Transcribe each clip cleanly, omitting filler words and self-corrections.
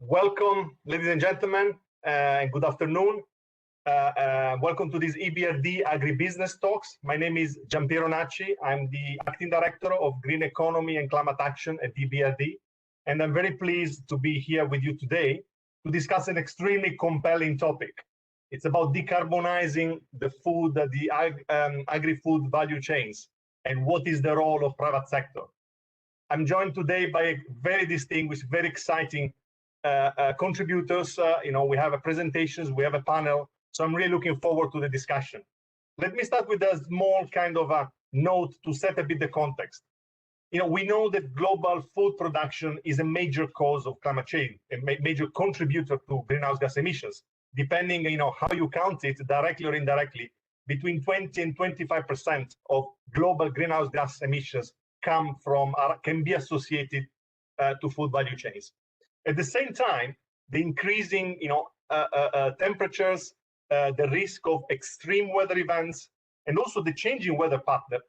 Welcome, ladies and gentlemen, and good afternoon. Welcome to this EBRD Agribusiness Talks. My name is Gianpiero Nacci. I'm the Acting Director of Green Economy and Climate Action at EBRD, and I'm very pleased to be here with you today to discuss an extremely compelling topic. It's about decarbonizing the food, the agri-food value chains, and what is the role of private sector. I'm joined today by a very distinguished, very exciting contributors. We have presentations, we have a panel, so I'm really looking forward to the discussion. Let me start with a small kind of a note to set a bit the context. We know that global food production is a major cause of climate change, a major contributor to greenhouse gas emissions, depending how you count it, directly or indirectly. Between 20 and 25% of global greenhouse gas emissions can be associated to food value chains. At the same time, the increasing temperatures, the risk of extreme weather events, and also the changing weather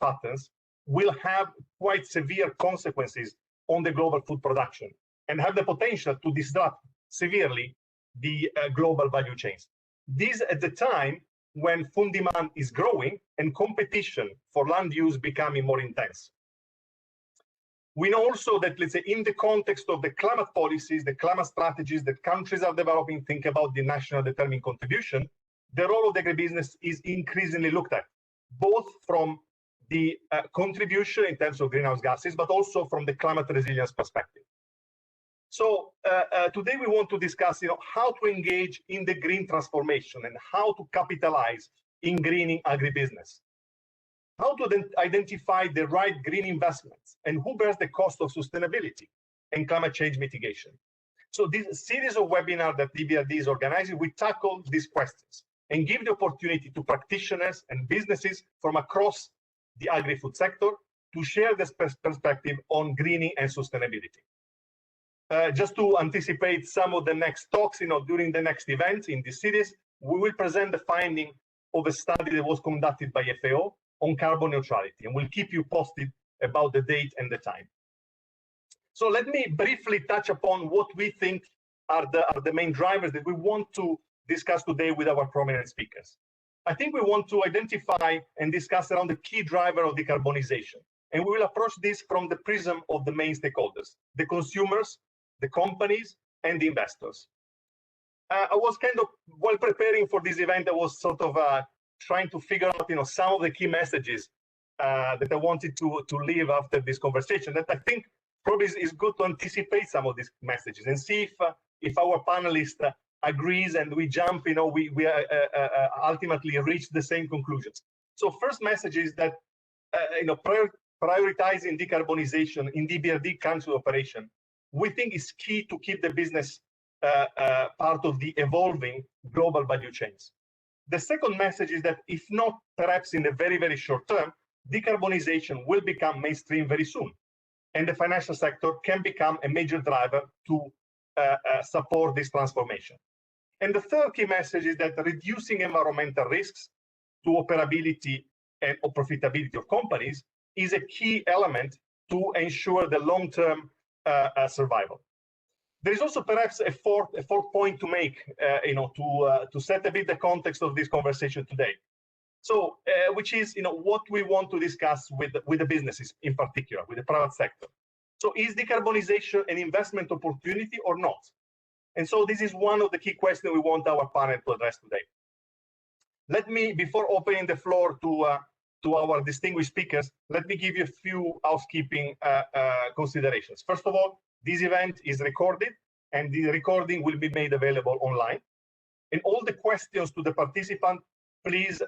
patterns will have quite severe consequences on the global food production and have the potential to disrupt severely the global value chains. This at the time when food demand is growing and competition for land use becoming more intense. We know also that, let's say, in the context of the climate policies, the climate strategies that countries are developing, think about the national determined contribution, the role of the agribusiness is increasingly looked at, both from the contribution in terms of greenhouse gases, but also from the climate resilience perspective. So today we want to discuss how to engage in the green transformation and how to capitalize in greening agribusiness. How to then identify the right green investments and who bears the cost of sustainability and climate change mitigation. So this series of webinars that EBRD is organizing, we tackle these questions and give the opportunity to practitioners and businesses from across the agri-food sector to share this perspective on greening and sustainability. Just to anticipate some of the next talks, during the next event in this series, we will present the finding of a study that was conducted by FAO on carbon neutrality, and we'll keep you posted about the date and the time. So let me briefly touch upon what we think are the main drivers that we want to discuss today with our prominent speakers. I think we want to identify and discuss around the key driver of decarbonization, and we will approach this from the prism of the main stakeholders, the consumers, the companies, and the investors. I was kind of, while preparing for this event, I was sort of trying to figure out, some of the key messages that I wanted to leave after this conversation. That I think probably is good to anticipate some of these messages and see if our panelist agrees and we jump, we ultimately reach the same conclusions. So first message is that prioritizing decarbonization in the EBRD country operation, we think is key to keep the business part of the evolving global value chains. The second message is that if not perhaps in the very, very short term, decarbonization will become mainstream very soon. And the financial sector can become a major driver to support this transformation. And the third key message is that reducing environmental risks to operability and profitability of companies is a key element to ensure the long-term survival. There is also perhaps a fourth point to make, to set a bit the context of this conversation today. So, which is, what we want to discuss with the businesses in particular, with the private sector. So, is decarbonization an investment opportunity or not? And so, this is one of the key questions we want our panel to address today. Let me, before opening the floor to our distinguished speakers, let me give you a few housekeeping considerations. First of all, this event is recorded, and the recording will be made available online. And all the questions to the participant, please,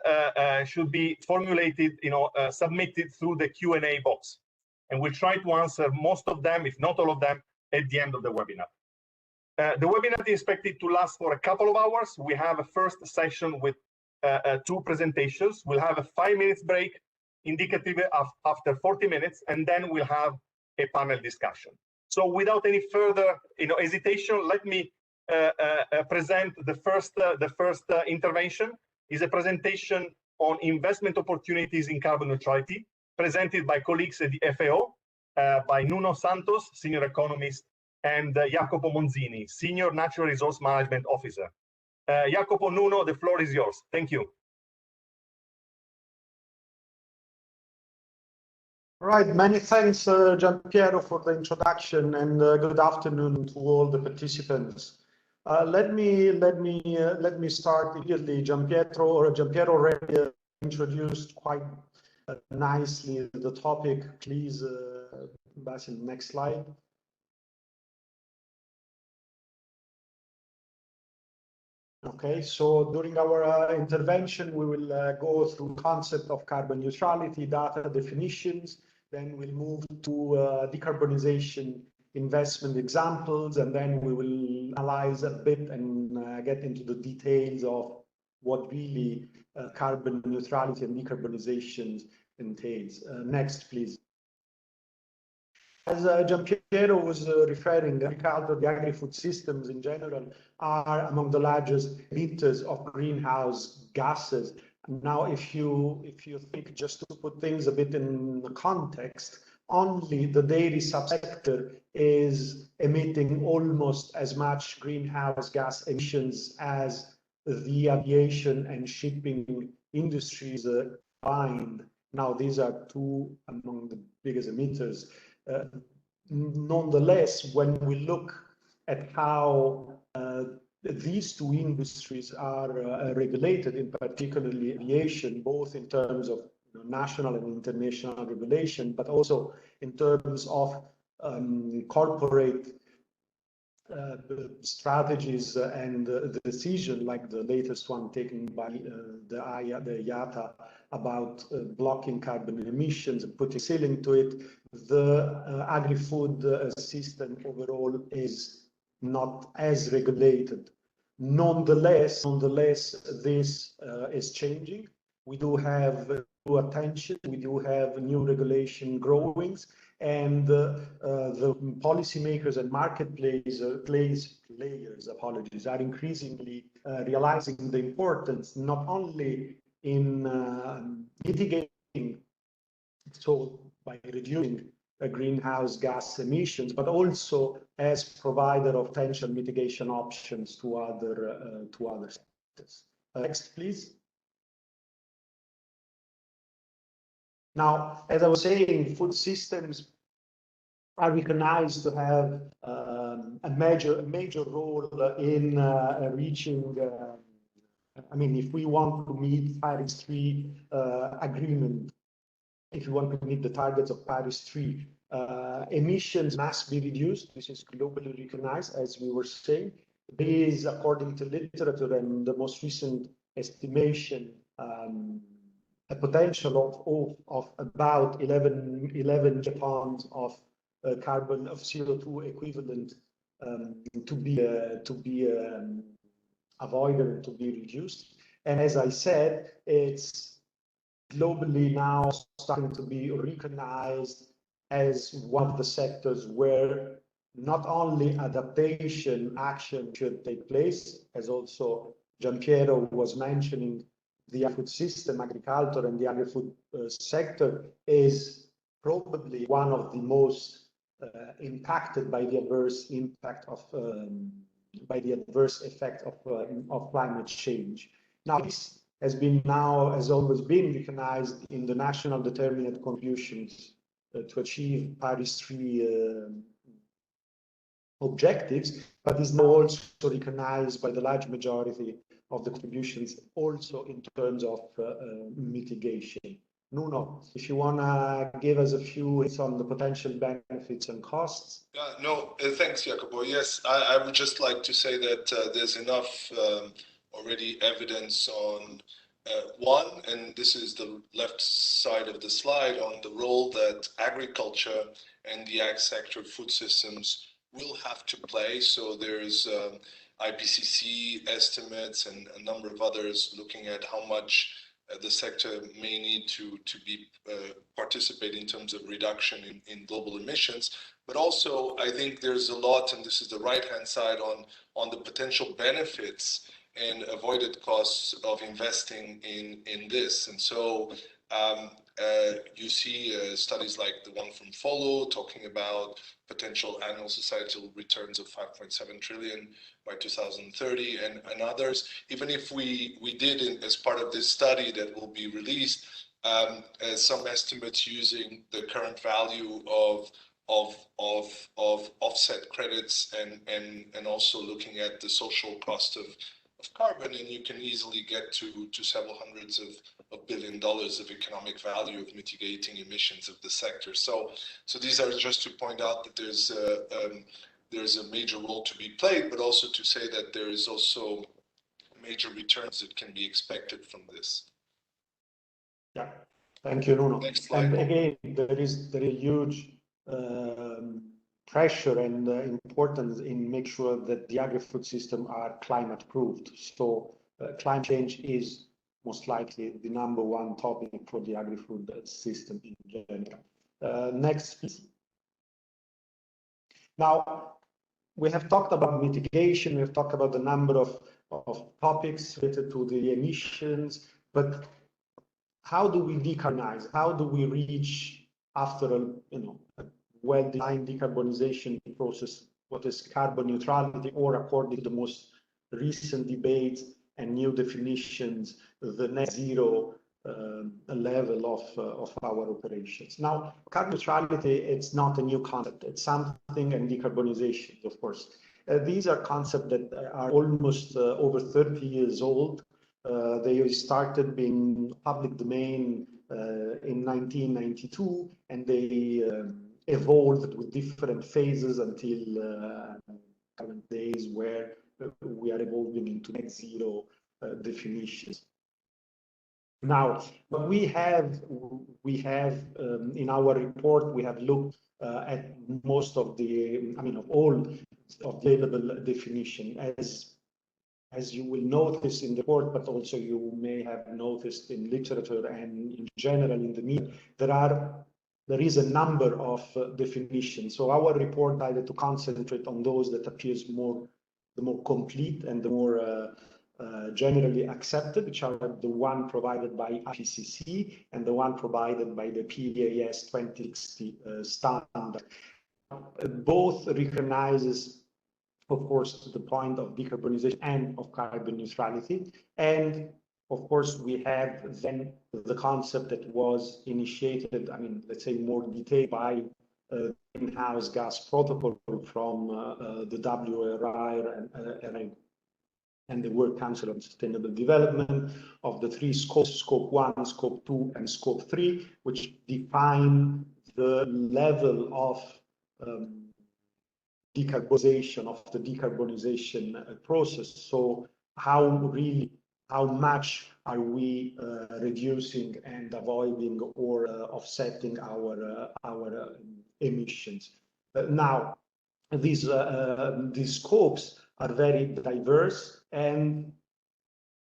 should be formulated, submitted through the Q&A box. And we'll try to answer most of them, if not all of them, at the end of the webinar. The webinar is expected to last for a couple of hours. We have a first session with 2 presentations. We'll have a 5-minute break, indicative after 40 minutes, and then we'll have a panel discussion. So without any further hesitation, let me present the first intervention. Is a presentation on investment opportunities in carbon neutrality, presented by colleagues at the FAO, by Nuno Santos, senior economist and Jacopo Monzini, Senior Natural Resource Management Officer. Jacopo, Nuno, the floor is yours. Thank you. All right, many thanks, Gianpiero, for the introduction, and good afternoon to all the participants. Let me start immediately. Gianpiero already introduced quite nicely the topic. Please, Basil, next slide. Okay, so during our intervention, we will go through concept of carbon neutrality, data definitions, then we'll move to decarbonization investment examples, and then we will analyze a bit and get into the details of what really carbon neutrality and decarbonization entails. Next, please. As Gianpiero was referring, agriculture, the agri-food systems in general are among the largest emitters of greenhouse gases. Now, if you think, just to put things a bit in the context, only the dairy subsector is emitting almost as much greenhouse gas emissions as the aviation and shipping industries combined. Now, these are two among the biggest emitters. Nonetheless, when we look at how these two industries are regulated, in particularly aviation, both in terms of national and international regulation, but also in terms of corporate strategies and the decision, like the latest one taken by the IATA about blocking carbon emissions and putting ceiling to it, the agri-food system overall is not as regulated. Nonetheless, this is changing. We do have new attention, we do have new regulation growing, and the policymakers and marketplace players are increasingly realizing the importance not only in mitigating, so by reducing greenhouse gas emissions, but also as provider of potential mitigation options to other sectors. Next, please. Now, as I was saying, food systems are recognized to have a major role in reaching. I mean, if we want to meet Paris 3 agreement, if you want to meet the targets of Paris 3, emissions must be reduced. This is globally recognized, as we were saying. There is, according to literature and the most recent estimation, a potential of about 11 tons of carbon of CO2 equivalent to be avoided and to be reduced. And as I said, it's globally now starting to be recognized as one of the sectors where not only adaptation action should take place, as also Gianpiero was mentioning, the agri-food system, agriculture, and the agri-food sector is probably one of the most impacted by the adverse impact of by the adverse effect of climate change. Now, this has always been recognized in the national determinate contributions to achieve Paris 3 objectives, but is now also recognized by the large majority of the contributions, also in terms of mitigation. Nuno, if you want to give us a few hints on the potential benefits and costs. Thanks, Jacopo. Yes, I would just like to say that there's enough already evidence on one, and this is the left side of the slide, on the role that agriculture and the ag sector food systems will have to play. So there's IPCC estimates and a number of others looking at how much the sector may need to be participate in terms of reduction in global emissions. But also, I think there's a lot, and this is the right-hand side, on the potential benefits and avoided costs of investing in this. And so You see studies like the one from Follow talking about potential annual societal returns of 5.7 trillion by 2030 and others. Even if we did, as part of this study that will be released, some estimates using the current value of offset credits and also looking at the social cost of carbon, and you can easily get to several hundreds of $1 billion of economic value of mitigating emissions of the sector. So these are just to point out that there's a major role to be played, but also to say that there is also major returns that can be expected from this. Yeah, thank you, Nuno. Next slide. And again, there is huge pressure and importance in make sure that the agri-food system are climate proofed. So climate change is most likely the #1 topic for the agri-food system in general. Next, please. Now, we have talked about mitigation, we have talked about the number of topics related to the emissions, but how do we decarbonize? How do we reach, after a well-defined decarbonization process, what is carbon neutrality, or according to the most recent debates and new definitions, the net zero level of our operations? Now, carbon neutrality, it's not a new concept. It's something, and decarbonization, of course. These are concepts that are almost over 30 years old. They started being public domain in 1992, and they evolved with different phases until current days, where we are evolving into net zero definitions. Now, what we have in our report, we have looked at most of the, of all of the available definition, as you will notice in the report, but also you may have noticed in literature and in general in the media, there is a number of definitions. So our report decided to concentrate on those that appears the more complete and the more generally accepted, which are the one provided by IPCC and the one provided by the PAS 2060 standard. Both recognizes, of course, the point of decarbonization and of carbon neutrality. And of course, we have then the concept that was initiated, let's say more detailed by greenhouse gas protocol from the WRI and the World Council on Sustainable Development, of the 3 scopes, Scope 1, Scope 2, and Scope 3, which define the level of decarbonization, of the decarbonization process. So how much are we reducing and avoiding or offsetting our emissions? Now, these scopes are very diverse, and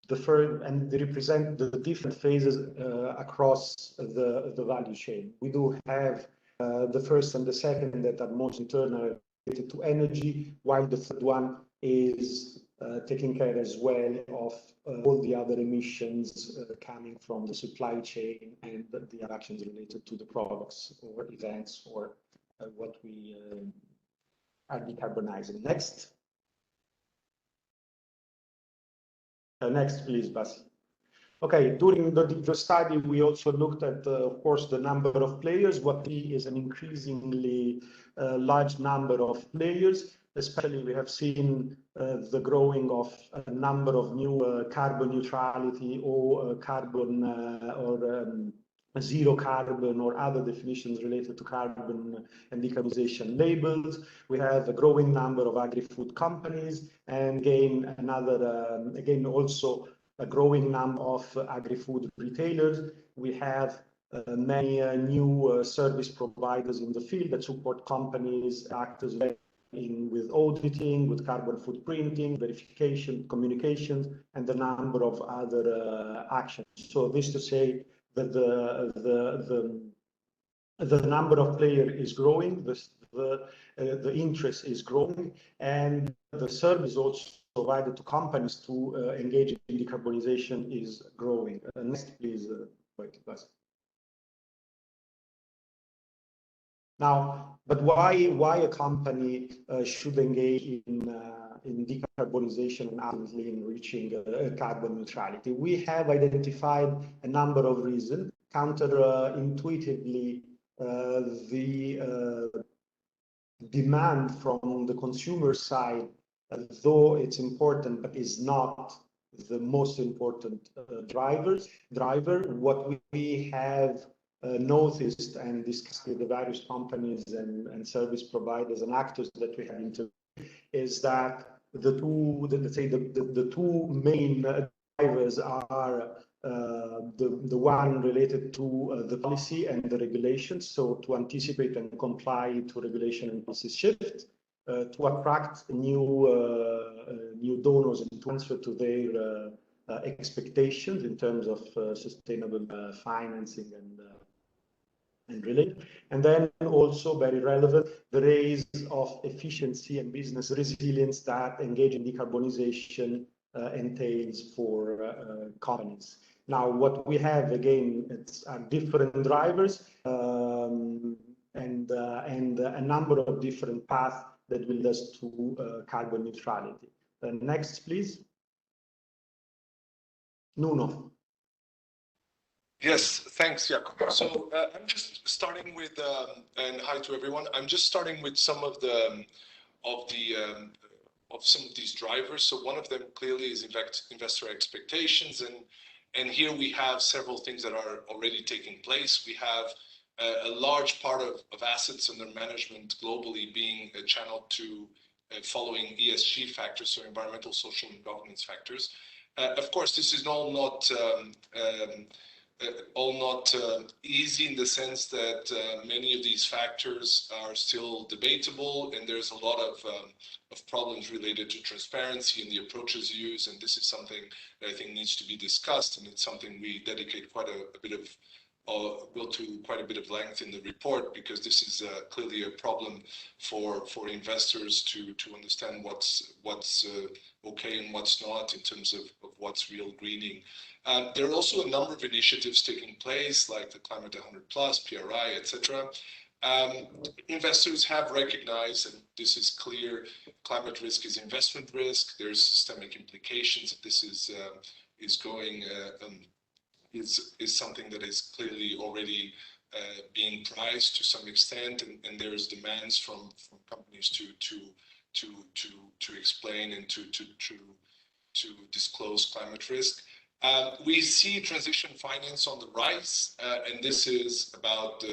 they represent the different phases across the value chain. We do have the first and the second that are most internal, related to energy, while the third one is taking care as well of all the other emissions coming from the supply chain and the actions related to the products or events or what we are decarbonizing. Next. Next, please, Basi. Okay, during the study, we also looked at, of course, the number of players. What we is an increasingly large number of players. Especially, we have seen the growing of a number of new carbon neutrality or carbon or zero carbon or other definitions related to carbon and decarbonization labels. We have a growing number of agri-food companies, and again also a growing number of agri-food retailers. We have many new service providers in the field that support companies, actors with auditing, with carbon footprinting, verification, communications, and a number of other actions. So this to say that the number of players is growing, the interest is growing, and the service also provided to companies to engage in decarbonization is growing. Next, please. Now, but why a company should engage in decarbonization and ultimately in reaching carbon neutrality? We have identified a number of reasons. Counterintuitively, the demand from the consumer side, though it's important, but is not the most important driver. What we have noticed and discussed with the various companies and service providers and actors that we have interviewed is that the two main drivers are the one related to the policy and the regulations, so to anticipate and comply to regulation and policy shift, to attract new donors and to answer to their expectations in terms of sustainable financing and related. And then also very relevant, the raise of efficiency and business resilience that engaging decarbonization entails for companies. Now, what we have again, it's different drivers and a number of different paths that will lead us to carbon neutrality. Next, please. Nuno. Yes, thanks, Jacopo. So I'm just starting with, and hi to everyone. I'm just starting with some of some of these drivers. So one of them clearly is investor expectations, and here we have several things that are already taking place. We have a large part of assets under management globally being channeled to following ESG factors, so environmental, social, and governance factors. Of course, this is all not easy in the sense that many of these factors are still debatable, and there's a lot of problems related to transparency and the approaches used, and this is something that I think needs to be discussed, and it's something we dedicate quite a bit of go to quite a bit of length in the report, because this is clearly a problem for investors to understand what's okay and what's not in terms of what's real greening. There are also a number of initiatives taking place, like the Climate 100 Plus, PRI, etc. Investors have recognized, and this is clear, climate risk is investment risk. There's systemic implications. This is something that is clearly already being priced to some extent, and there's demands from companies to explain and to disclose climate risk. We see transition finance on the rise, and this is about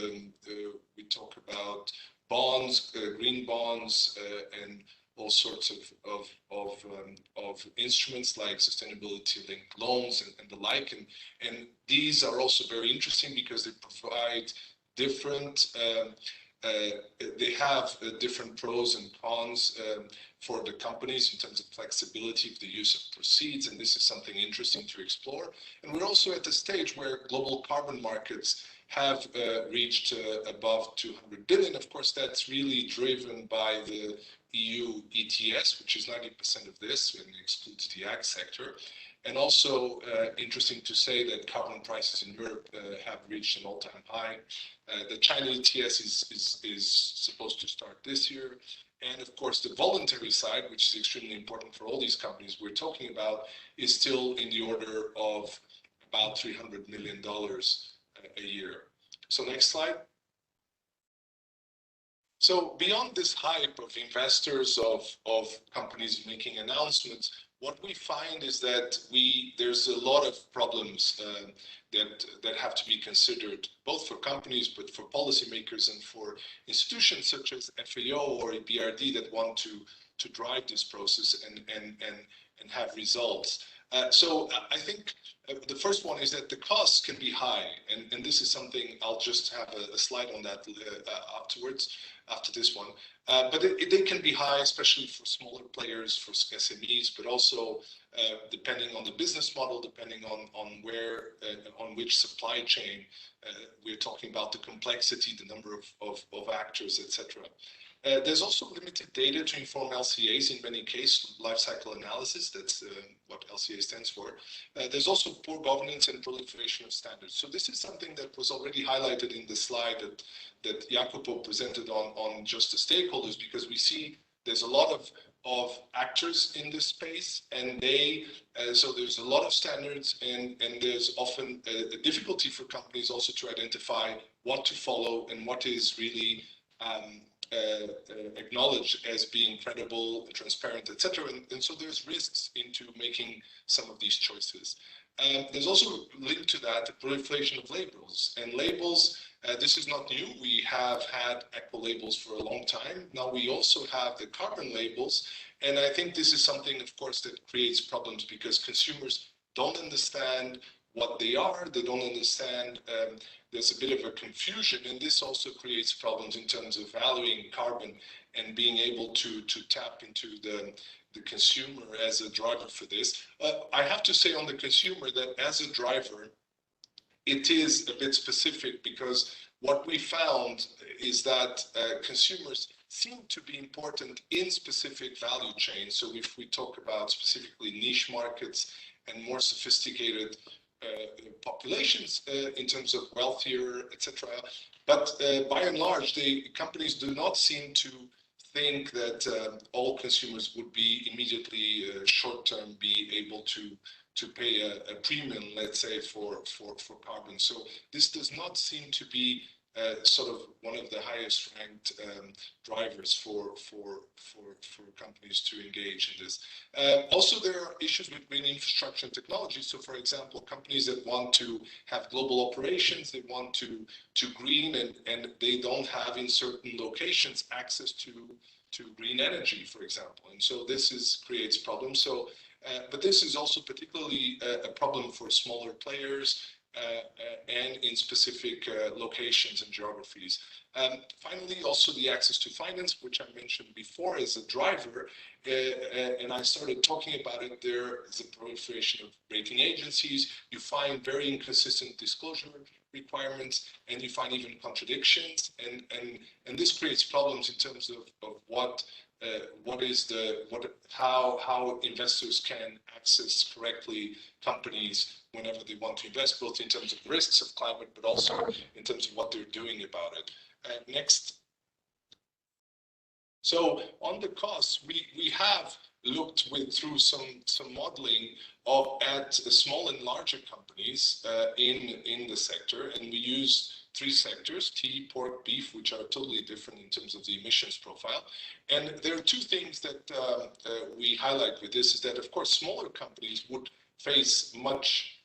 we talk about bonds, green bonds, and all sorts of instruments like sustainability-linked loans and the like, and these are also very interesting because they provide different. They have different pros and cons for the companies in terms of flexibility of the use of proceeds, and this is something interesting to explore. And we're also at the stage where global carbon markets have reached above 200 billion. Of course, that's really driven by the EU ETS, which is 90% of this, and excludes the ag sector. And also interesting to say that carbon prices in Europe have reached an all-time high. The China ETS is supposed to start this year. And of course, the voluntary side, which is extremely important for all these companies we're talking about, is still in the order of about $300 million a year. So next slide. So beyond this hype of investors, of companies making announcements, what we find is that there's a lot of problems that have to be considered, both for companies, but for policymakers and for institutions such as FAO or EBRD that want to drive this process and have results. So I think the first one is that the costs can be high, and this is something I'll just have a slide on that afterwards, after this one. But they can be high, especially for smaller players, for SMEs, but also depending on the business model, depending on where, on which supply chain we're talking about, the complexity, the number of actors, etc. There's also limited data to inform LCAs in many cases, life cycle analysis, that's what LCA stands for. There's also poor governance and proliferation of standards. So this is something that was already highlighted in the slide that Jacopo presented on just the stakeholders, because we see there's a lot of actors in this space, and so there's a lot of standards, and there's often a difficulty for companies also to identify what to follow and what is really acknowledged as being credible, transparent, etc. And so there's risks into making some of these choices. There's also linked to that the proliferation of labels. And labels, this is not new. We have had eco labels for a long time. Now we also have the carbon labels. And I think this is something, of course, that creates problems because consumers don't understand what they are. They don't understand. There's a bit of a confusion, and this also creates problems in terms of valuing carbon and being able to tap into the consumer as a driver for this. I have to say on the consumer that as a driver, it is a bit specific, because what we found is that consumers seem to be important in specific value chains. So if we talk about specifically niche markets and more sophisticated populations in terms of wealthier, etc. But by and large, the companies do not seem to think that all consumers would be immediately short-term be able to pay a premium, let's say, for carbon. So this does not seem to be sort of one of the highest ranked drivers for companies to engage in this. Also, there are issues with green infrastructure and technology. So, for example, companies that want to have global operations, they want to green, and they don't have in certain locations access to green energy, for example. And so this creates problems. So, but this is also particularly a problem for smaller players, and in specific locations and geographies. Finally, also the access to finance, which I mentioned before as a driver, and I started talking about it. There is a proliferation of rating agencies. You find very inconsistent disclosure requirements, and you find even contradictions, and this creates problems in terms of how investors can access correctly companies whenever they want to invest, both in terms of risks of climate, but also in terms of what they're doing about it. Next. So on the costs, we have looked through some modeling at small and larger companies in the sector, and we use 3 sectors: tea, pork, beef, which are totally different in terms of the emissions profile. And there are 2 things that we highlight with this: is that, of course, smaller companies would face much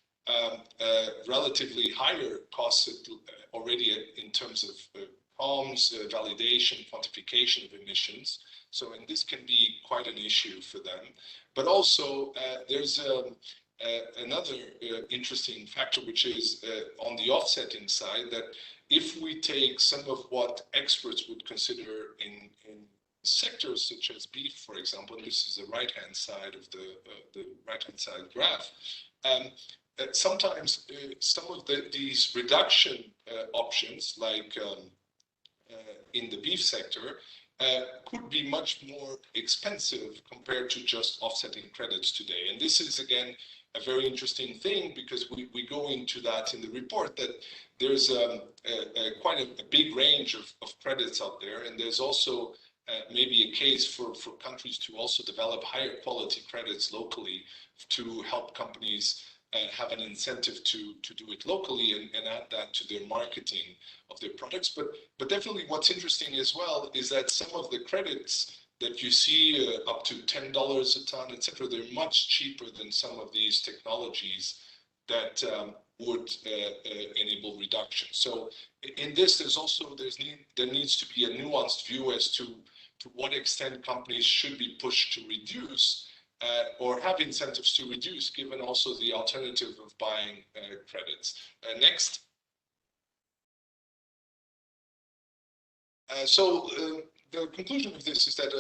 relatively higher costs already in terms of comms, validation, quantification of emissions. So, and this can be quite an issue for them. But also, there's another interesting factor, which is on the offsetting side, that if we take some of what experts would consider in sectors such as beef, for example, and this is the right-hand side of the right-hand side graph, sometimes some of these reduction options, like in the beef sector, could be much more expensive compared to just offsetting credits today. And this is, again, a very interesting thing, because we go into that in the report, that there's quite a big range of credits out there, and there's also maybe a case for countries to also develop higher quality credits locally to help companies have an incentive to do it locally and add that to their marketing of their products. But definitely what's interesting as well is that some of the credits that you see up to $10 a ton, etc., they're much cheaper than some of these technologies that would enable reduction. So in this, there needs to be a nuanced view as to what extent companies should be pushed to reduce or have incentives to reduce, given also the alternative of buying credits. Next. The conclusion of this is that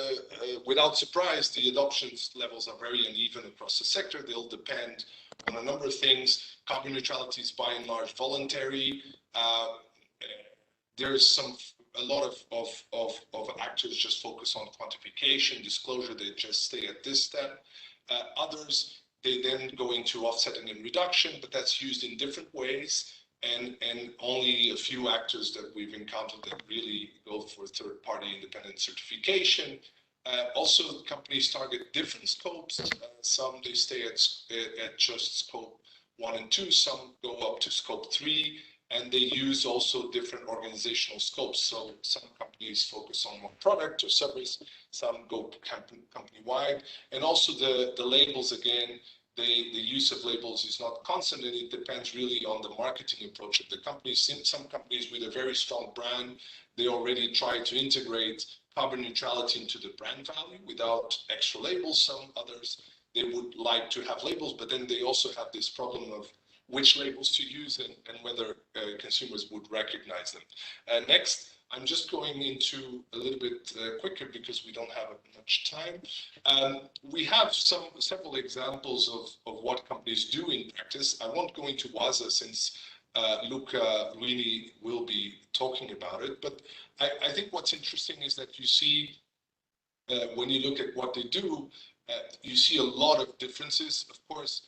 without surprise, the adoption levels are very uneven across the sector. They'll depend on a number of things. Carbon neutrality is by and large voluntary. There's some a lot of actors just focus on quantification, disclosure, they just stay at this step. Others, they then go into offsetting and reduction, but that's used in different ways. And only a few actors that we've encountered that really go for third-party independent certification. Also, companies target different scopes. Some they stay at just scope 1 and 2. Some go up to scope 3, and they use also different organizational scopes. So some companies focus on one product or service. Some go company-wide, and also the labels again. The use of labels is not constant, and it depends really on the marketing approach of the company. Some companies with a very strong brand, they already try to integrate carbon neutrality into the brand value without extra labels. Some others, they would like to have labels, but then they also have this problem of which labels to use and whether consumers would recognize them. Next. I'm just going into a little bit quicker because we don't have much time. We have several examples of what companies do in practice. I won't go into WASA since Luca really will be talking about it. But I think what's interesting is that you see when you look at what they do, you see a lot of differences. Of course,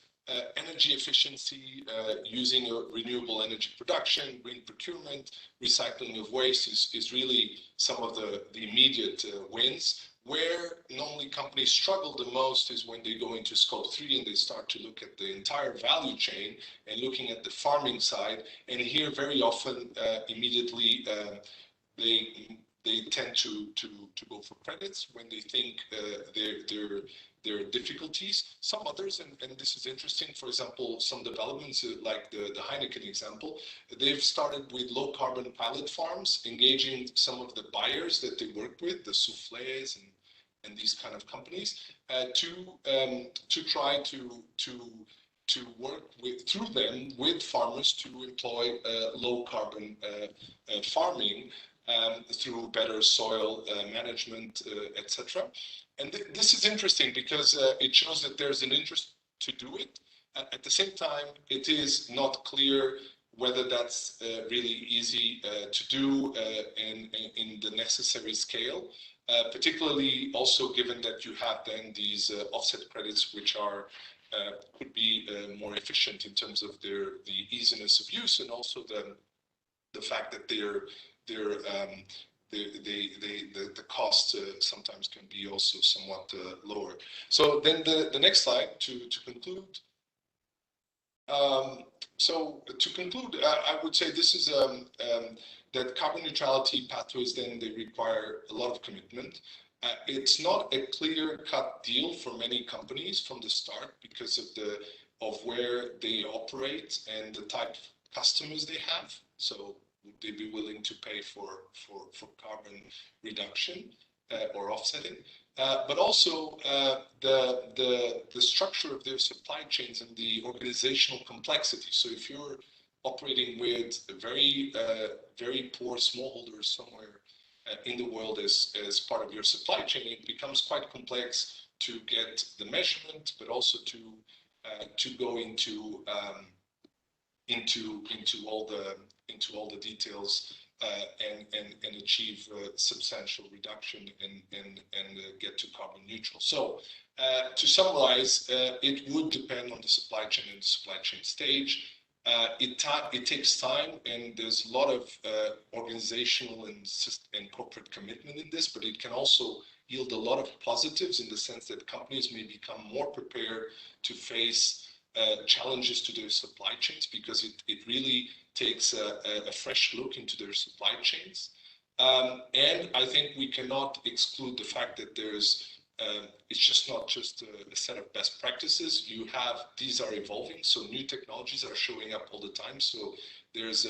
energy efficiency, using renewable energy production, green procurement, recycling of waste is really some of the immediate wins. Where normally companies struggle the most is when they go into scope 3 and they start to look at the entire value chain and looking at the farming side. And here very often immediately they tend to go for credits when they think there are difficulties. Some others, and this is interesting, for example, some developments like the Heineken example, they've started with low carbon pilot farms, engaging some of the buyers that they work with, the soufflés and these kind of companies, to try to work through them with farmers to employ low carbon farming through better soil management, etc. And this is interesting because it shows that there's an interest to do it. At the same time, it is not clear whether that's really easy to do in the necessary scale, particularly also given that you have then these offset credits, which are could be more efficient in terms of the easiness of use, and also the fact that the cost sometimes can be also somewhat lower. So then the next slide to conclude. So to conclude, I would say this is that carbon neutrality pathways, then they require a lot of commitment. It's not a clear-cut deal for many companies from the start because of where they operate and the type of customers they have. So would they be willing to pay for carbon reduction or offsetting? But also the structure of their supply chains and the organizational complexity. So if you're operating with very poor smallholders somewhere in the world as part of your supply chain, it becomes quite complex to get the measurement, but also to go into all the details and achieve substantial reduction and get to carbon neutral. So to summarize, it would depend on the supply chain and the supply chain stage. It takes time, and there's a lot of organizational and corporate commitment in this, but it can also yield a lot of positives in the sense that companies may become more prepared to face challenges to their supply chains, because it really takes a fresh look into their supply chains. And I think we cannot exclude the fact that it's just not just a set of best practices. These are evolving, so new technologies are showing up all the time. So there's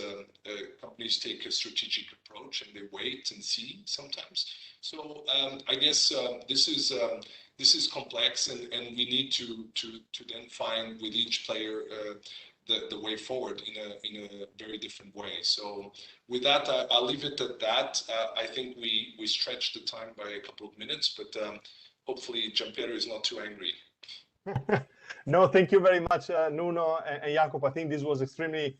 companies take a strategic approach and they wait and see sometimes. So I guess this is complex, and we need to then find with each player the way forward in a very different way. So with that, I'll leave it at that. I think we stretched the time by a couple of minutes, but hopefully Gianpiero is not too angry. No, thank you very much, Nuno and Jacopo. I think this was extremely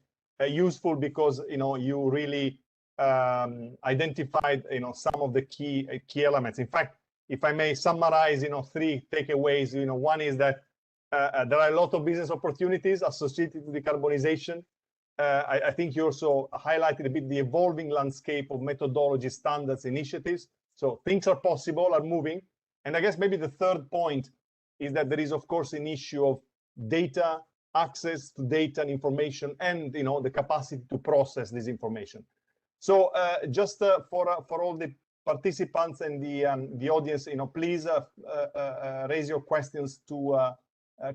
useful because you really identified, some of the key elements. In fact, if I may summarize, 3 takeaways, one is that there are a lot of business opportunities associated with decarbonization. I think you also highlighted a bit the evolving landscape of methodology, standards, initiatives. So things are possible, are moving. And I guess maybe the third point is that there is, of course, an issue of data, access to data and information, and the capacity to process this information. So just for all the participants and the audience, please raise your questions to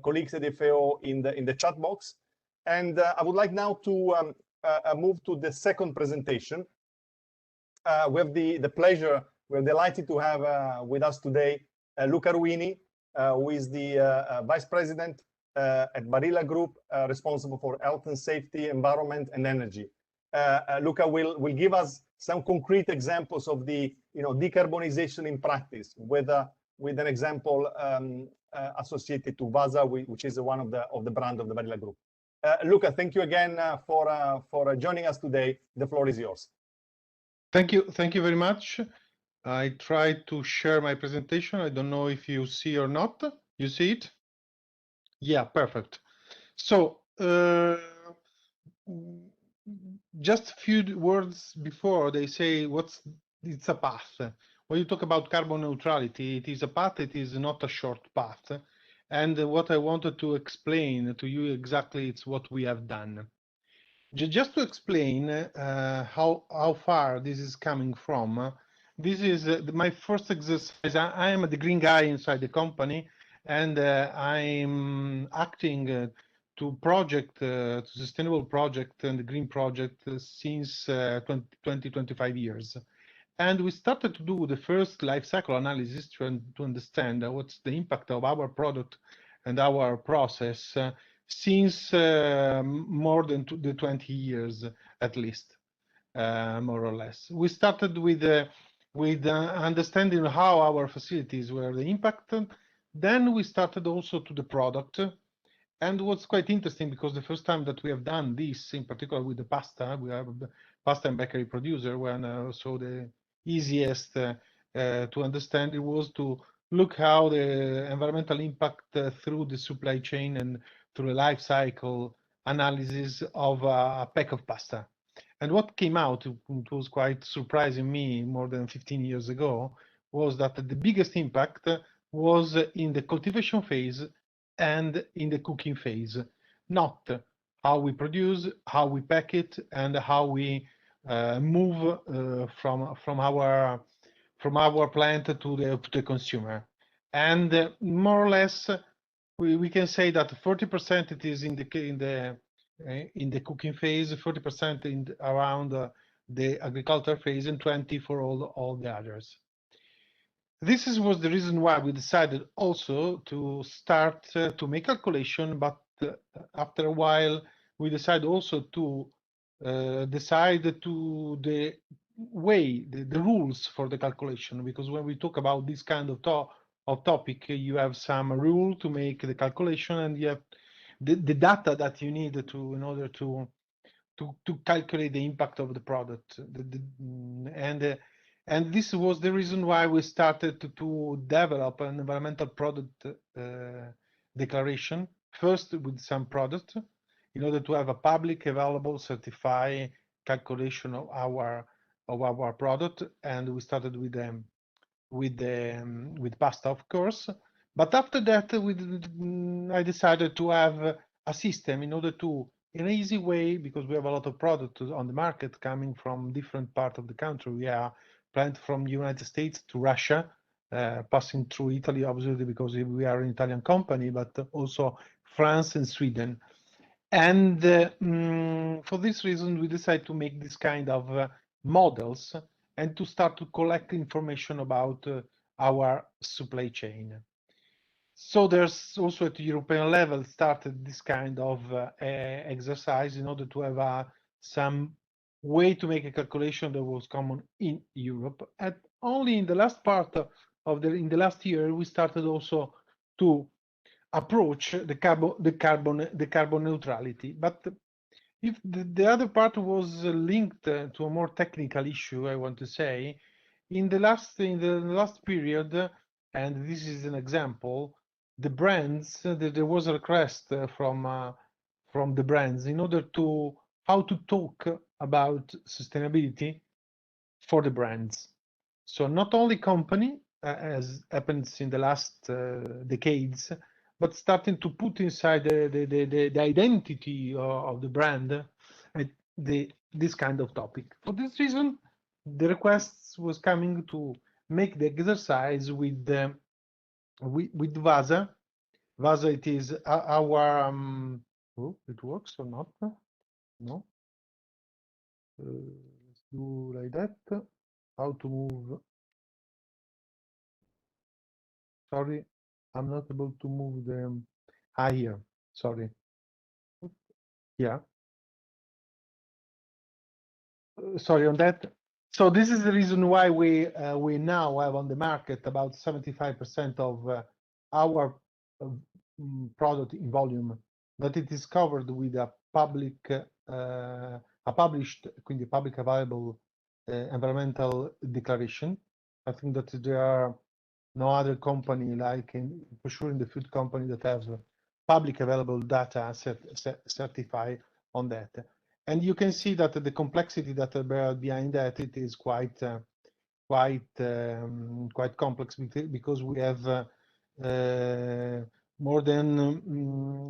colleagues at FAO in the chat box. And I would like now to move to the second presentation. We have the pleasure, we're delighted to have with us today Luca Ruini, who is the Vice President at Barilla Group, responsible for health and safety, environment, and energy. Luca will give us some concrete examples of the decarbonization in practice with an example associated to Vasa, which is one of the brand of the Barilla Group. Luca, thank you again for joining us today. The floor is yours. Thank you very much. I tried to share my presentation. I don't know if you see or not. You see it? Yeah, perfect. So just a few words before they say it's a path. When you talk about carbon neutrality, it is a path, it is not a short path. And what I wanted to explain to you exactly, it's what we have done. Just to explain how far this is coming from, this is my first exercise. I am the green guy inside the company, and I'm acting to sustainable project and the green project since 25 years. And we started to do the first life cycle analysis to understand what's the impact of our product and our process since more than the 20 years, at least, more or less. We started with understanding how our facilities were the impact. Then we started also to the product. And what's quite interesting, because the first time that we have done this, in particular with the pasta, we have a pasta and bakery producer, when also the easiest to understand it was to look how the environmental impact through the supply chain and through the life cycle analysis of a pack of pasta. And what came out, it was quite surprising me more than 15 years ago, was that the biggest impact was in the cultivation phase and in the cooking phase, not how we produce, how we pack it, and how we move from our plant to the consumer. And more or less, we can say that 40% it is in the cooking phase, 40% around the agriculture phase, and 20% for all the others. This was the reason why we decided also to start to make calculation, but after a while we decided also to decide to the way, the rules for the calculation, because when we talk about this kind of topic, you have some rule to make the calculation, and you have the data that you need in order to calculate the impact of the product. And this was the reason why we started to develop an environmental product declaration, first with some product, in order to have a public available certified calculation of our product. And we started with pasta, of course. But after that, I decided to have a system in order to, in an easy way, because we have a lot of product on the market coming from different parts of the country. We are plant from the United States to Russia, passing through Italy, obviously, because we are an Italian company, but also France and Sweden. And for this reason, we decided to make this kind of models and to start to collect information about our supply chain. So there's also at the European level started this kind of exercise in order to have some way to make a calculation that was common in Europe. And only in the last part in the last year, we started also to approach the carbon neutrality. But If the other part was linked to a more technical issue, I want to say, in the last period, and this is an example, the brands there was a request from the brands in order to how to talk about sustainability for the brands. So not only company, as happens in the last decades, but starting to put inside the identity of the brand this kind of topic. For this reason, the requests was coming to make the exercise with Vasa. Vasa, it is our oh, it works or not? No. Let's do like that. How to move? Sorry, I'm not able to move the here. Sorry. Yeah. Sorry on that. So this is the reason why we now have on the market about 75% of our product in volume that it is covered with a published, quindi public available environmental declaration. I think that there are no other company like for sure in the food company that have public available data certified on that. And you can see that the complexity that behind that it is quite complex because we have more than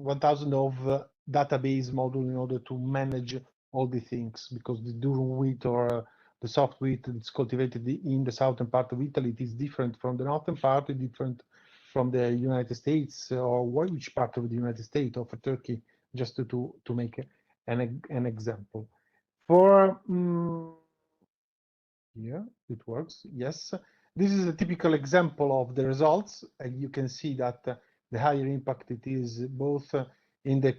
1,000 of database model in order to manage all the things, because the durum wheat or the soft wheat that's cultivated in the southern part of Italy, it is different from the northern part, it's different from the United States, or which part of the United States, or for Turkey, just to make an example. For yeah, it works. Yes, this is a typical example of the results, and you can see that the higher impact it is both in the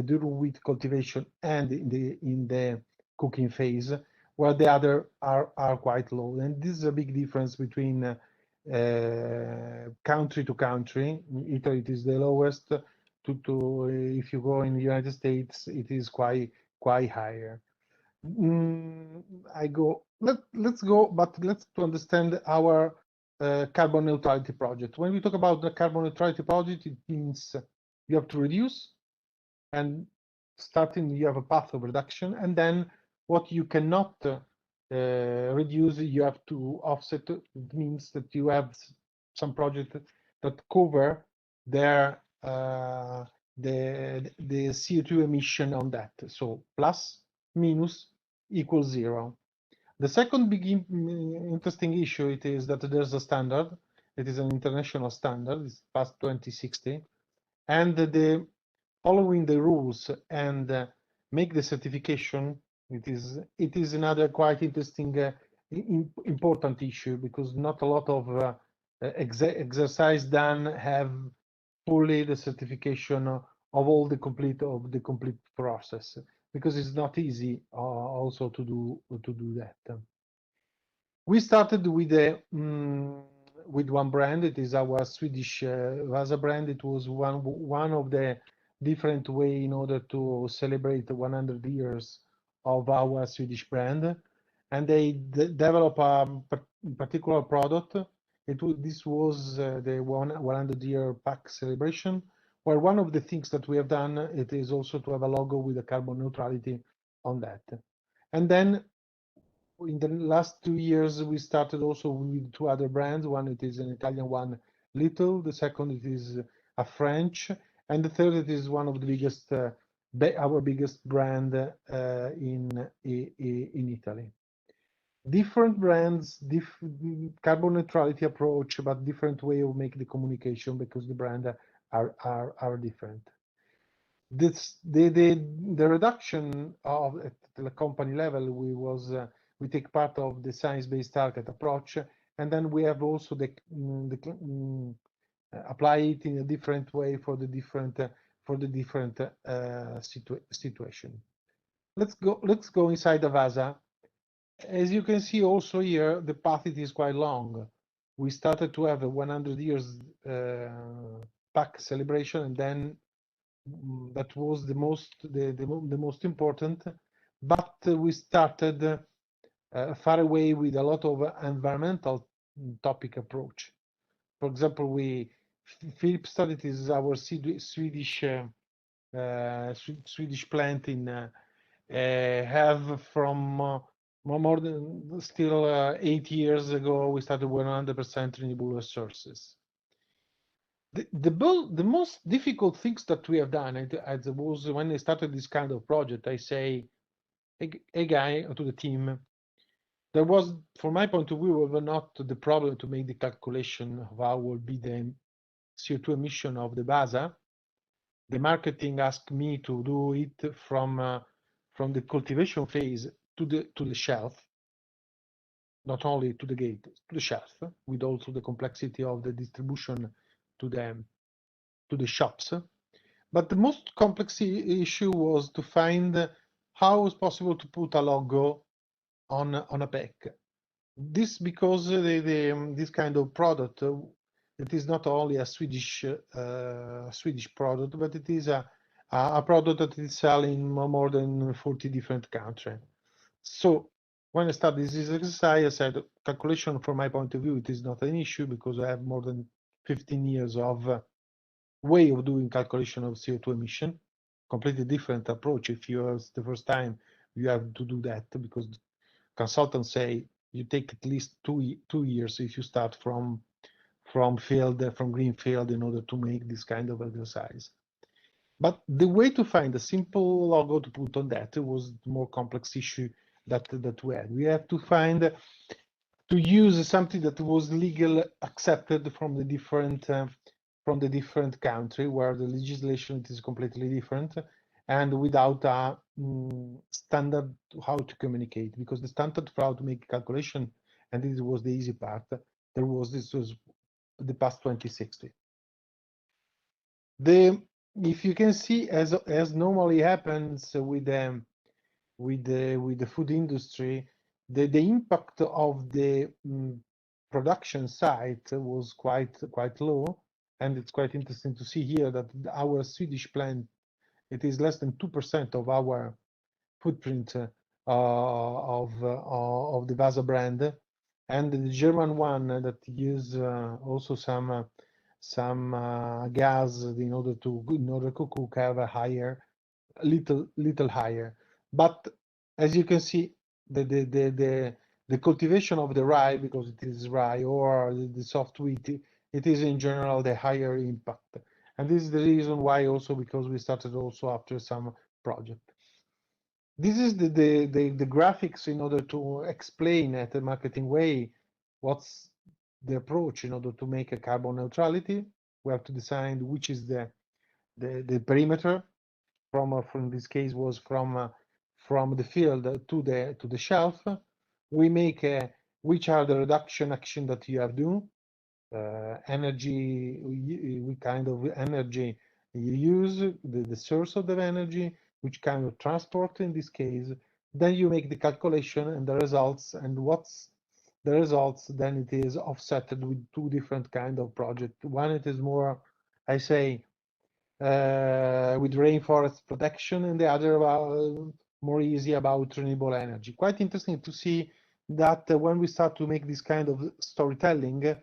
durum wheat cultivation and in the cooking phase, where the other are quite low. And this is a big difference between country to country. In Italy, it is the lowest. If you go in the United States, it is quite higher. Let's go, but let's to understand our carbon neutrality project. When we talk about the carbon neutrality project, it means you have to reduce, and starting you have a path of reduction, and then what you cannot reduce, you have to offset. It means that you have some projects that cover their the CO2 emission on that. So plus minus equals 0. The second big interesting issue it is that there's a standard. It is an international standard. It's past 2060, and the following the rules and make the certification. It is another quite interesting, important issue, because not a lot of exercise done have fully the certification of all the complete process, because it's not easy also to do that. We started with with one brand. It is our Swedish Vasa brand. It was one of the different way in order to celebrate 100 years of our Swedish brand, and they develop a particular product. This was the 100-year pack celebration, where one of the things that we have done it is also to have a logo with a carbon neutrality on that. And then in the last 2 years we started also with 2 other brands. One it is an Italian one, Little. The second it is a French, and the third it is one of the biggest our biggest brand in Italy. Different brands, carbon neutrality approach, but different way of make the communication, because the brand are different. The reduction of at the company level, we take part of the science-based target approach, and then we have also apply it in a different way for the different situation. Let's go inside the Vasa. As you can see also here, the path it is quite long. We started to have a 100 years pack celebration, and then that was the most important, but we started far away with a lot of environmental topic approach. For example, Filipstad, it is our Swedish plant in have from more than still 8 years ago, we started 100% renewable resources. The most difficult things that we have done, as it was when I started this kind of project, I say, hey guy, to the team, there was, from my point of view, not the problem to make the calculation of how will be the CO2 emission of the BASA. The marketing asked me to do it from the cultivation phase to the shelf, not only to the gate, to the shelf, with also the complexity of the distribution to the shops. But the most complex issue was to find how it's possible to put a logo on a pack. This because this kind of product, it is not only a Swedish product, but it is a product that is selling in more than 40 different countries. So when I started this exercise, I said, calculation from my point of view, it is not an issue because I have more than 15 years of way of doing calculation of CO2 emission, completely different approach. If you are the first time, you have to do that because consultants say you take at least two years if you start from green field in order to make this kind of exercise. But the way to find a simple logo to put on that was the more complex issue that we had. We have to find to use something that was legal accepted from the different country where the legislation is completely different, and without a standard how to communicate, because the standard for how to make calculation, and this was the easy part, this was the past 2060. If you can see, as normally happens with the food industry, the impact of the production site was quite low, and it's quite interesting to see here that our Swedish plant, it is less than 2% of our footprint of the Vasa brand, and the German one that use also some gas in order to cook have a higher, little higher. But as you can see, the cultivation of the rye, because it is rye, or the soft wheat, it is in general the higher impact. And this is the reason why also, because we started also after some project. This is the graphics in order to explain at a marketing way what's the approach in order to make a carbon neutrality. We have to decide which is the perimeter from this case was from the field to the shelf. We make which are the reduction action that you have to do, energy, what kind of energy you use, the source of the energy, which kind of transport in this case. Then you make the calculation and the results, and what's the results, then it is offset with two different kind of project. One, it is more, I say, with rainforest protection, and the other more easy about renewable energy. Quite interesting to see that when we start to make this kind of storytelling,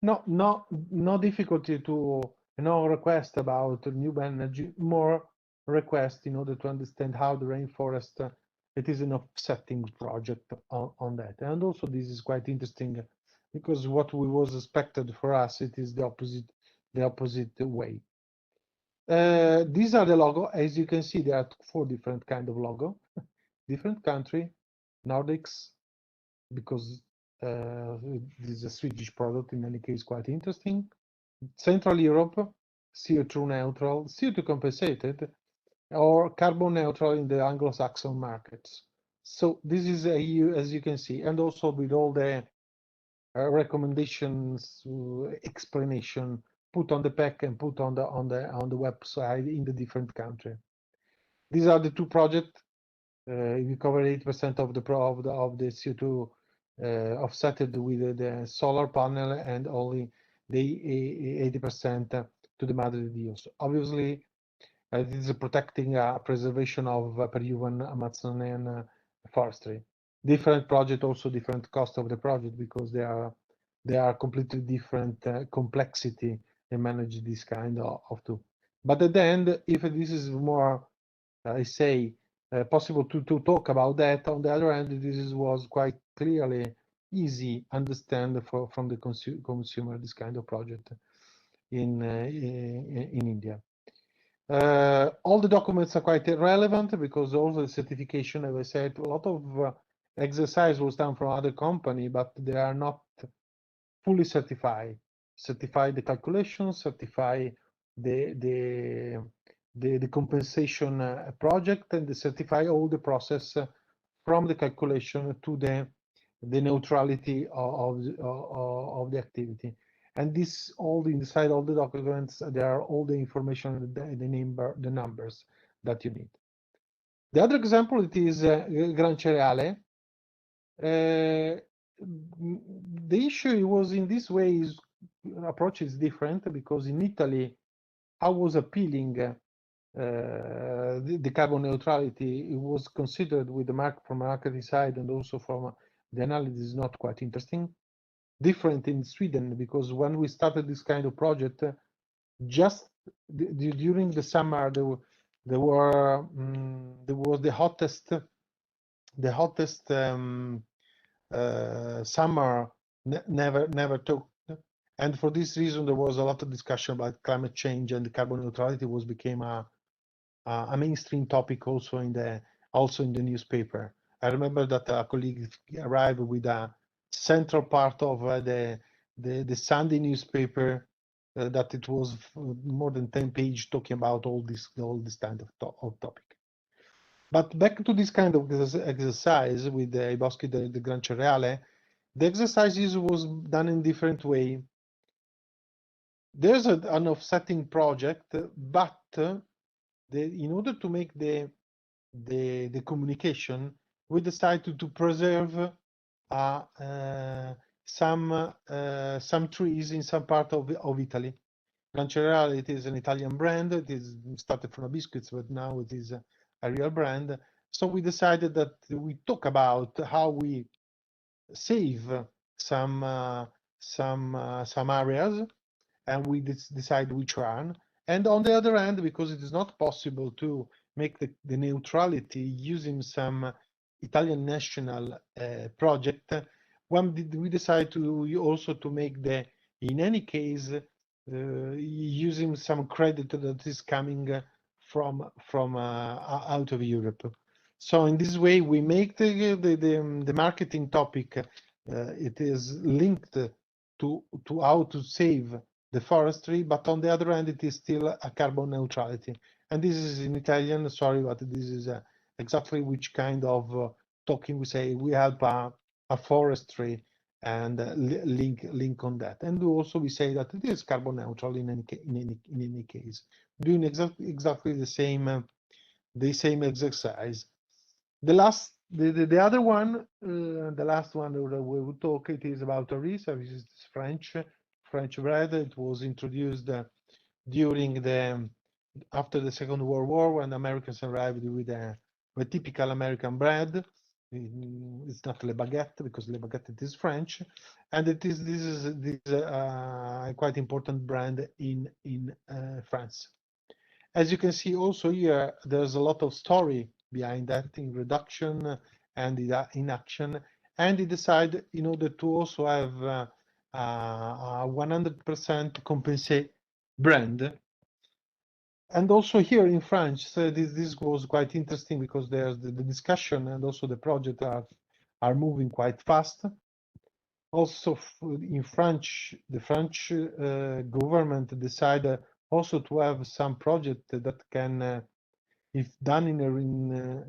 no difficulty to request about renewable energy, more request in order to understand how the rainforest it is an offsetting project on that. And also this is quite interesting because what we was expected for us, it is the opposite way. These are the logo. As you can see, there are 4 different kind of logo, different country, Nordics, because this is a Swedish product, in any case, quite interesting. Central Europe, CO2 neutral, CO2 compensated, or carbon neutral in the Anglo-Saxon markets. So this is a EU, as you can see, and also with all the recommendations, explanation put on the pack and put on the website in the different country. These are the 2 projects. We cover 8% of the CO2 offsetted with the solar panel, and only the 80% to the Madre de Dios. Obviously, It is protecting preservation of Peruvian Amazonian forestry. Different project, also different cost of the project, because they are completely different complexity and manage this kind of tool. But at the end, if this is more, I say, possible to talk about that, on the other hand, this was quite clearly easy understand from the consumer this kind of project in India. All the documents are quite relevant because all the certification, as I said, a lot of exercise was done from other company, but they are not fully certified. Certify the calculation, certify the compensation project, and they certify all the process from the calculation to the neutrality of the activity. And this all inside all the documents, there are all the information, the numbers that you need. The other example, it is Gran Cereale. The issue was in this way, approach is different, because in Italy, I was appealing the carbon neutrality. It was considered with the from marketing side and also from the analysis not quite interesting. Different in Sweden, because when we started this kind of project, just during the summer, there was the hottest summer never took, and for this reason there was a lot of discussion about climate change, and the carbon neutrality became a mainstream topic also in the newspaper. I remember that a colleague arrived with a central part of the Sunday newspaper that it was more than 10 pages talking about all this kind of topic. But back to this kind of exercise with the Boschi the Gran Cereale, the exercises was done in different way. There's an offsetting project, but in order to make the communication, we decided to preserve some trees in some part of Italy. Gran Cereale, it is an Italian brand. It is started from a biscuits, but now it is a real brand. So we decided that we talk about how we save some areas, and we decide which one. And on the other hand, because it is not possible to make the neutrality using some Italian national project, we decide to also to make in any case, using some credit that is coming from out of Europe. So in this way, we make the marketing topic. It is linked to how to save the forestry, but on the other hand, it is still a carbon neutrality. And this is in Italian. Sorry, but this is exactly which kind of talking we say. We help a forestry and link on that. And also we say that it is carbon neutral in any case, doing exactly the same exercise. The other one, the last one that we will talk, it is about a research. This is French bread. It was introduced during after the Second World War, when Americans arrived with a typical American bread. It's not le baguette, because le baguette is French, and this is a quite important brand in France. As you can see also here, there's a lot of story behind that in reduction and in action, and they decide in order to also have 100% compensate brand. And also here in France, so this was quite interesting, because there's the discussion and also the project are moving quite fast. Also in French, the French government decided also to have some project that can, if done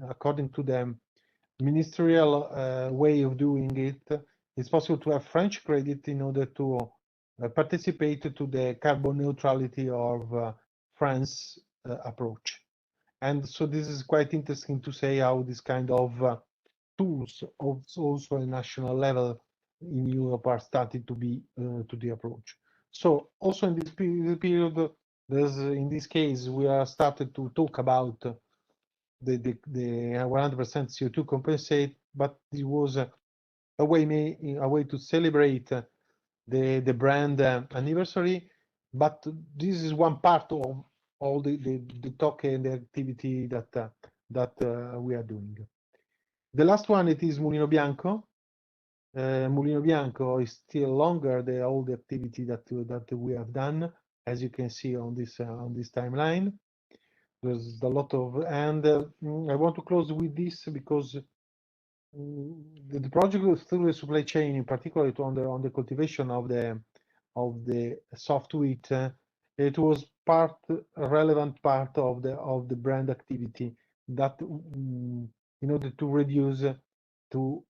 according to the ministerial way of doing it, it's possible to have French credit in order to participate to the carbon neutrality of France approach. And so this is quite interesting to say how this kind of tools also at national level in Europe are starting to be to the approach. So also in this period, There's, in this case, we are started to talk about the 100% CO2 compensate, but it was a way to celebrate the brand anniversary. But this is one part of all the talk and the activity that we are doing. The last one, it is Mulino Bianco. Mulino Bianco is still longer all the activity that we have done, as you can see on this timeline. There's a lot of, and I want to close with this because the project through the supply chain, in particular on the cultivation of the soft wheat, it was a relevant part of the brand activity that in order to reduce to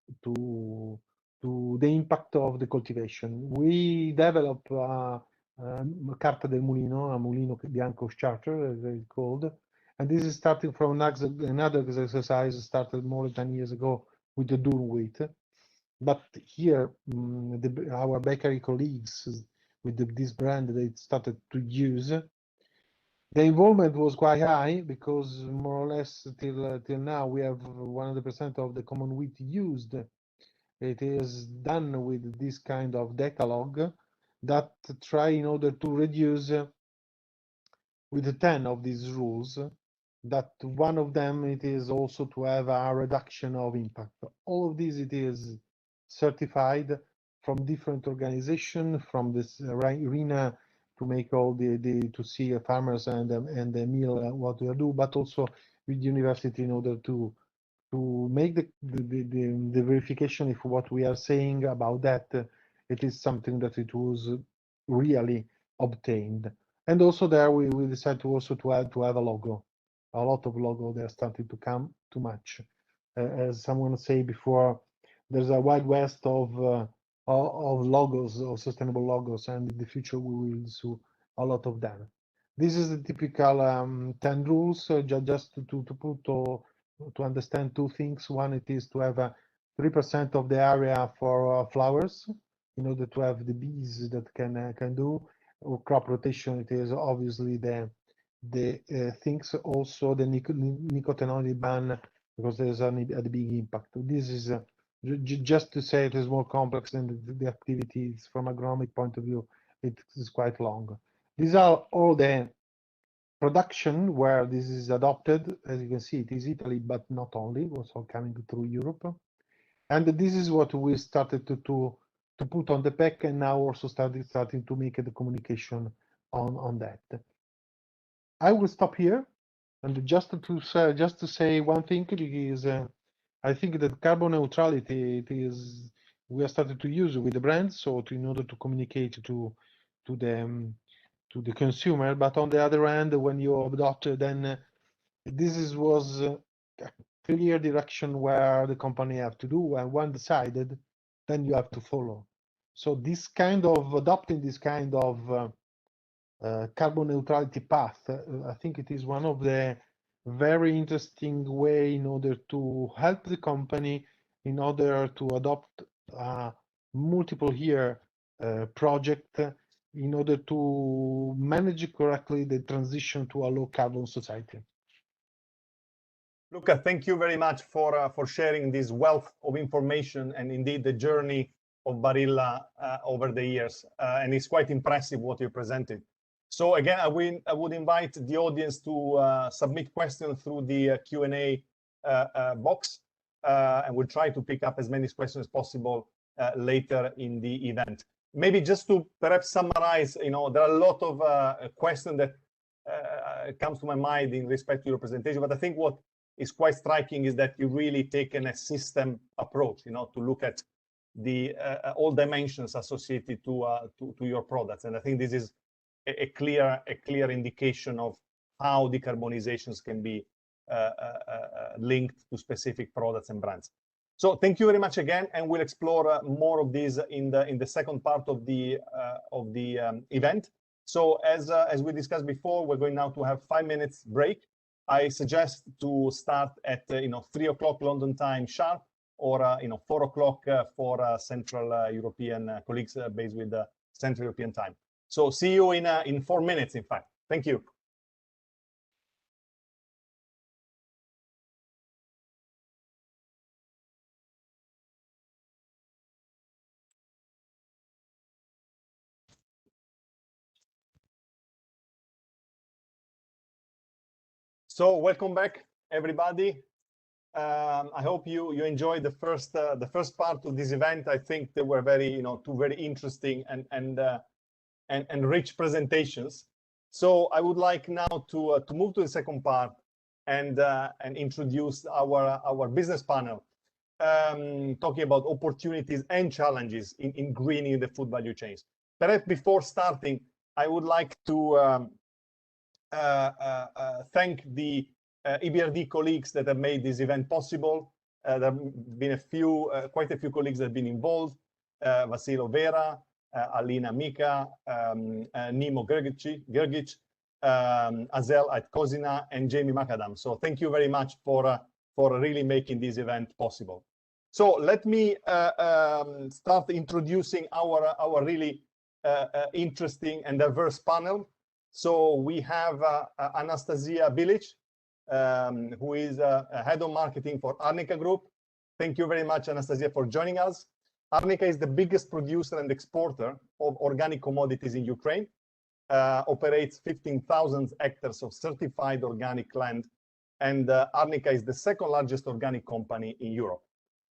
the impact of the cultivation. We develop Carta del Mulino, a Mulino Bianco charter, as it's called, and this is starting from another exercise started more than 10 years ago with the durum wheat. But here, our bakery colleagues with this brand, they started to use. The involvement was quite high because more or less till now we have 100% of the common wheat used. It is done with this kind of decalogue that try in order to reduce with the 10 of these rules, that one of them it is also to have a reduction of impact. All of this it is certified from different organizations, from this arena to make all to see farmers and the mill what to do, but also with university in order to make the verification if what we are saying about that it is something that it was really obtained. And also there we decided to also to have a logo. A lot of logo they're starting to come too much. As someone said before, there's a wide west of logos, of sustainable logos, and in the future we will see a lot of them. This is the typical 10 rules, just to put to understand two things. One, it is to have 3% of the area for flowers in order to have the bees that can do. Or crop rotation, it is obviously the things, also the nicotinoid ban, because there's a big impact. This is just to say it is more complex than the activities from agronomic point of view. It is quite long. These are all the production where this is adopted. As you can see, it is Italy, but not only, also coming through Europe. And this is what we started to put on the pack, and now also starting to make the communication on that. I will stop here, and just to say one thing is, I think that carbon neutrality we are starting to use with the brands, so in order to communicate to the consumer. But on the other hand, when you adopt, then this was a clear direction where the company have to do, and when decided, then you have to follow. So this kind of adopting this kind of carbon neutrality path, I think it is one of the very interesting way in order to help the company in order to adopt multiple year project in order to manage correctly the transition to a low carbon society. Luca, thank you very much for sharing this wealth of information and indeed the journey of Barilla over the years. And it's quite impressive what you presented. So again, I would invite the audience to submit questions through the Q&A box, and we'll try to pick up as many questions as possible later in the event. Maybe just to perhaps summarize, there are a lot of questions that comes to my mind in respect to your presentation, but I think what is quite striking is that you've really taken a system approach, to look at the all dimensions associated to your products, and I think this is a clear indication of how decarbonizations can be linked to specific products and brands. So thank you very much again, and we'll explore more of these in the second part of the event. So as we discussed before, we're going now to have 5 minutes break. I suggest to start at 3 o'clock London time sharp, or 4 o'clock for Central European colleagues based with Central European time. So see you in 4 minutes, in fact. Thank you. So welcome back, everybody. I hope you enjoyed the first part of this event. I think they were very, two very interesting and rich presentations. So I would like now to move to the second part and introduce our business panel, talking about opportunities and challenges in greening the food value chains. Perhaps before starting, I would like to thank the EBRD colleagues that have made this event possible. There have been quite a few colleagues that have been involved. Vasilo Vera, Alina Mika, Nimo Gergic, Azel Kozina, and Jamie Macadam. So thank you very much for really making this event possible. So let me start introducing our really interesting and diverse panel. So we have Anastasia Bilic, who is head of marketing for Arnica Group. Thank you very much, Anastasia, for joining us. Arnica is the biggest producer and exporter of organic commodities in Ukraine, operates 15,000 hectares of certified organic land, and Arnica is the second largest organic company in Europe.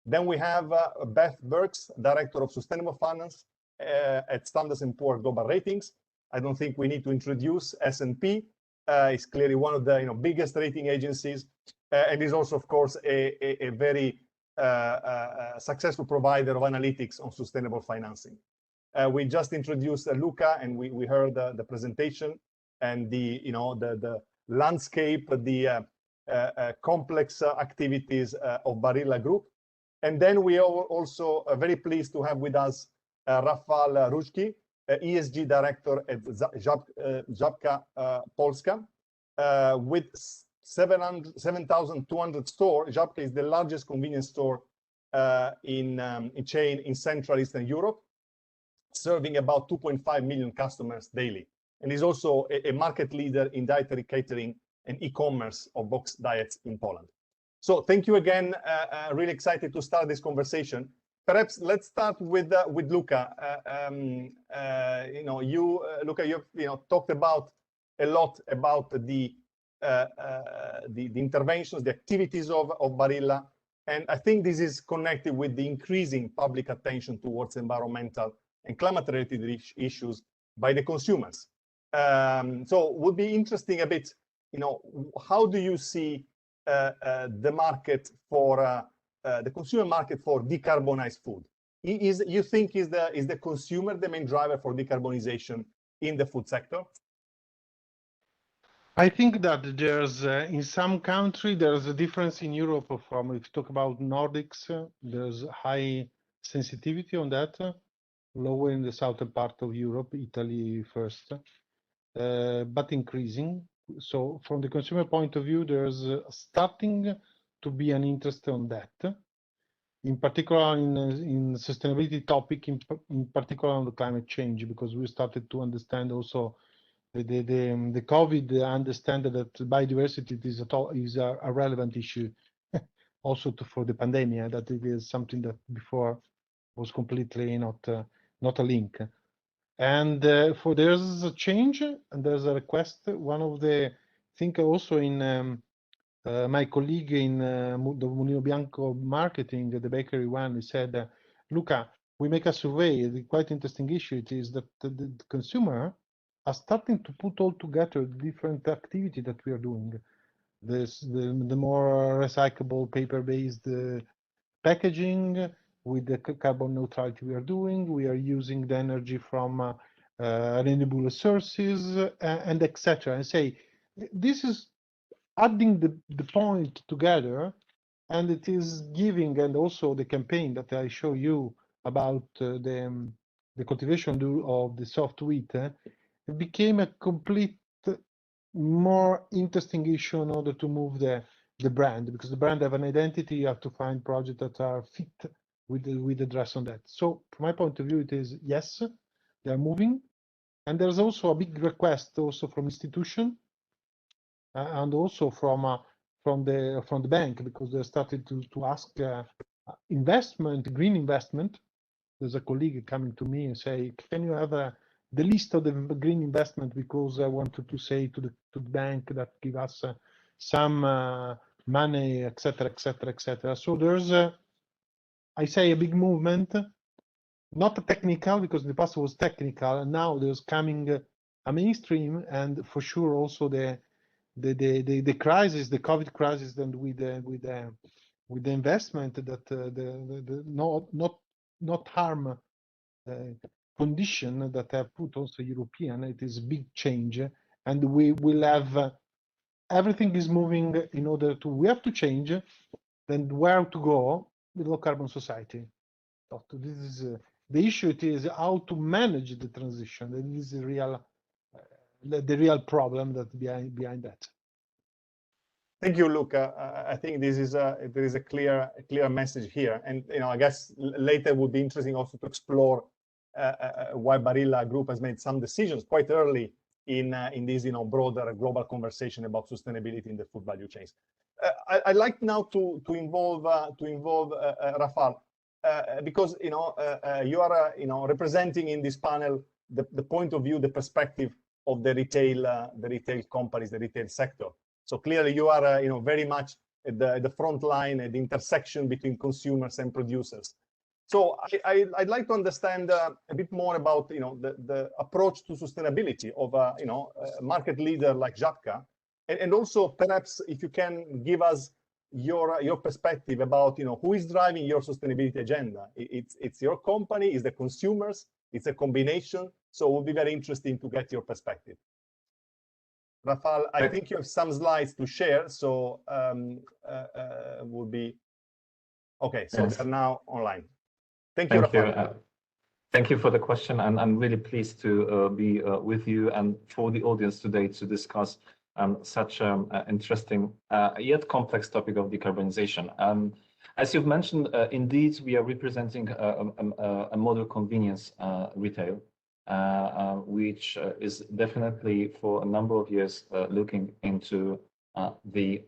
Then we have Beth Burks, Director of Sustainable Finance at Standard & Poor's Global Ratings. I don't think we need to introduce S&P. It's clearly one of the biggest rating agencies, and is also, of course, a very successful provider of analytics on sustainable financing. We just introduced Luca, and we heard the presentation and the landscape, the complex activities of Barilla Group. And then we are also very pleased to have with us Rafał Ruzki, ESG Director at Żabka Polska. With 7,200 stores, Żabka is the largest convenience store chain in Central Eastern Europe, serving about 2.5 million customers daily, and is also a market leader in dietary catering and e-commerce of box diets in Poland. So thank you again. Really excited to start this conversation. Perhaps let's start with Luca. Luca, you've talked about a lot about the interventions, the activities of Barilla, and I think this is connected with the increasing public attention towards environmental and climate-related issues by the consumers. So it would be interesting a bit, how do you see the market for the consumer market for decarbonized food? You think is the consumer the main driver for decarbonization in the food sector? I think that there's in some country there's a difference in Europe from, if you talk about Nordics, there's high sensitivity on that, lower in the southern part of Europe, Italy first, but increasing. So from the consumer point of view, there's starting to be an interest on that, in particular in sustainability topic, in particular on the climate change, because we started to understand also the COVID, understand that biodiversity is a relevant issue also for the pandemic, that it is something that before was completely not a link. And there's a change and there's a request. One of the think also in my colleague in the Mulino Bianco marketing, the bakery one, he said, Luca, we make a survey. The quite interesting issue it is that the consumer are starting to put all together the different activity that we are doing. The more recyclable paper-based packaging with the carbon neutrality we are doing. We are using the energy from renewable sources and etc. And say this is adding the point together, and it is giving, and also the campaign that I show you about the cultivation of the soft wheat. It became a complete more interesting issue in order to move the brand, because the brand have an identity. You have to find projects that are fit with the dress on that. So from my point of view, it is yes, they are moving. And there's also a big request also from institution and also from the bank, because they started to ask investment, green investment. There's a colleague coming to me and say, can you have the list of the green investment, because I wanted to say to the bank that give us some money, etc., etc., etc. So there's I say a big movement, not technical, because in the past it was technical, and now there's coming a mainstream, and for sure also the crisis, the COVID crisis, and with the investment that the not harm condition that have put also European, it is a big change, and we will have everything is moving in order to, we have to change, then where to go with low carbon society. This is the issue. It is how to manage the transition. That is the real problem that behind that. Thank you, Luca. I think this is there is a clear message here, and I guess later would be interesting also to explore why Barilla Group has made some decisions quite early in this broader global conversation about sustainability in the food value chains. I'd like now to involve Rafal, because you are representing in this panel the point of view, the perspective of the retail companies, the retail sector. So clearly you are very much at the front line, at the intersection between consumers and producers. So I'd like to understand a bit more about the approach to sustainability of a market leader like Żabka, and also perhaps if you can give us your perspective about who is driving your sustainability agenda. It's your company, it's the consumers, it's a combination. So it would be very interesting to get your perspective. Rafal, I think you have some slides to share, so would be okay. So they're now online. Thank you, Rafal. Thank you for the question, and I'm really pleased to be with you and for the audience today to discuss such an interesting yet complex topic of decarbonization. As you've mentioned, indeed, we are representing a model convenience retail, which is definitely for a number of years looking into the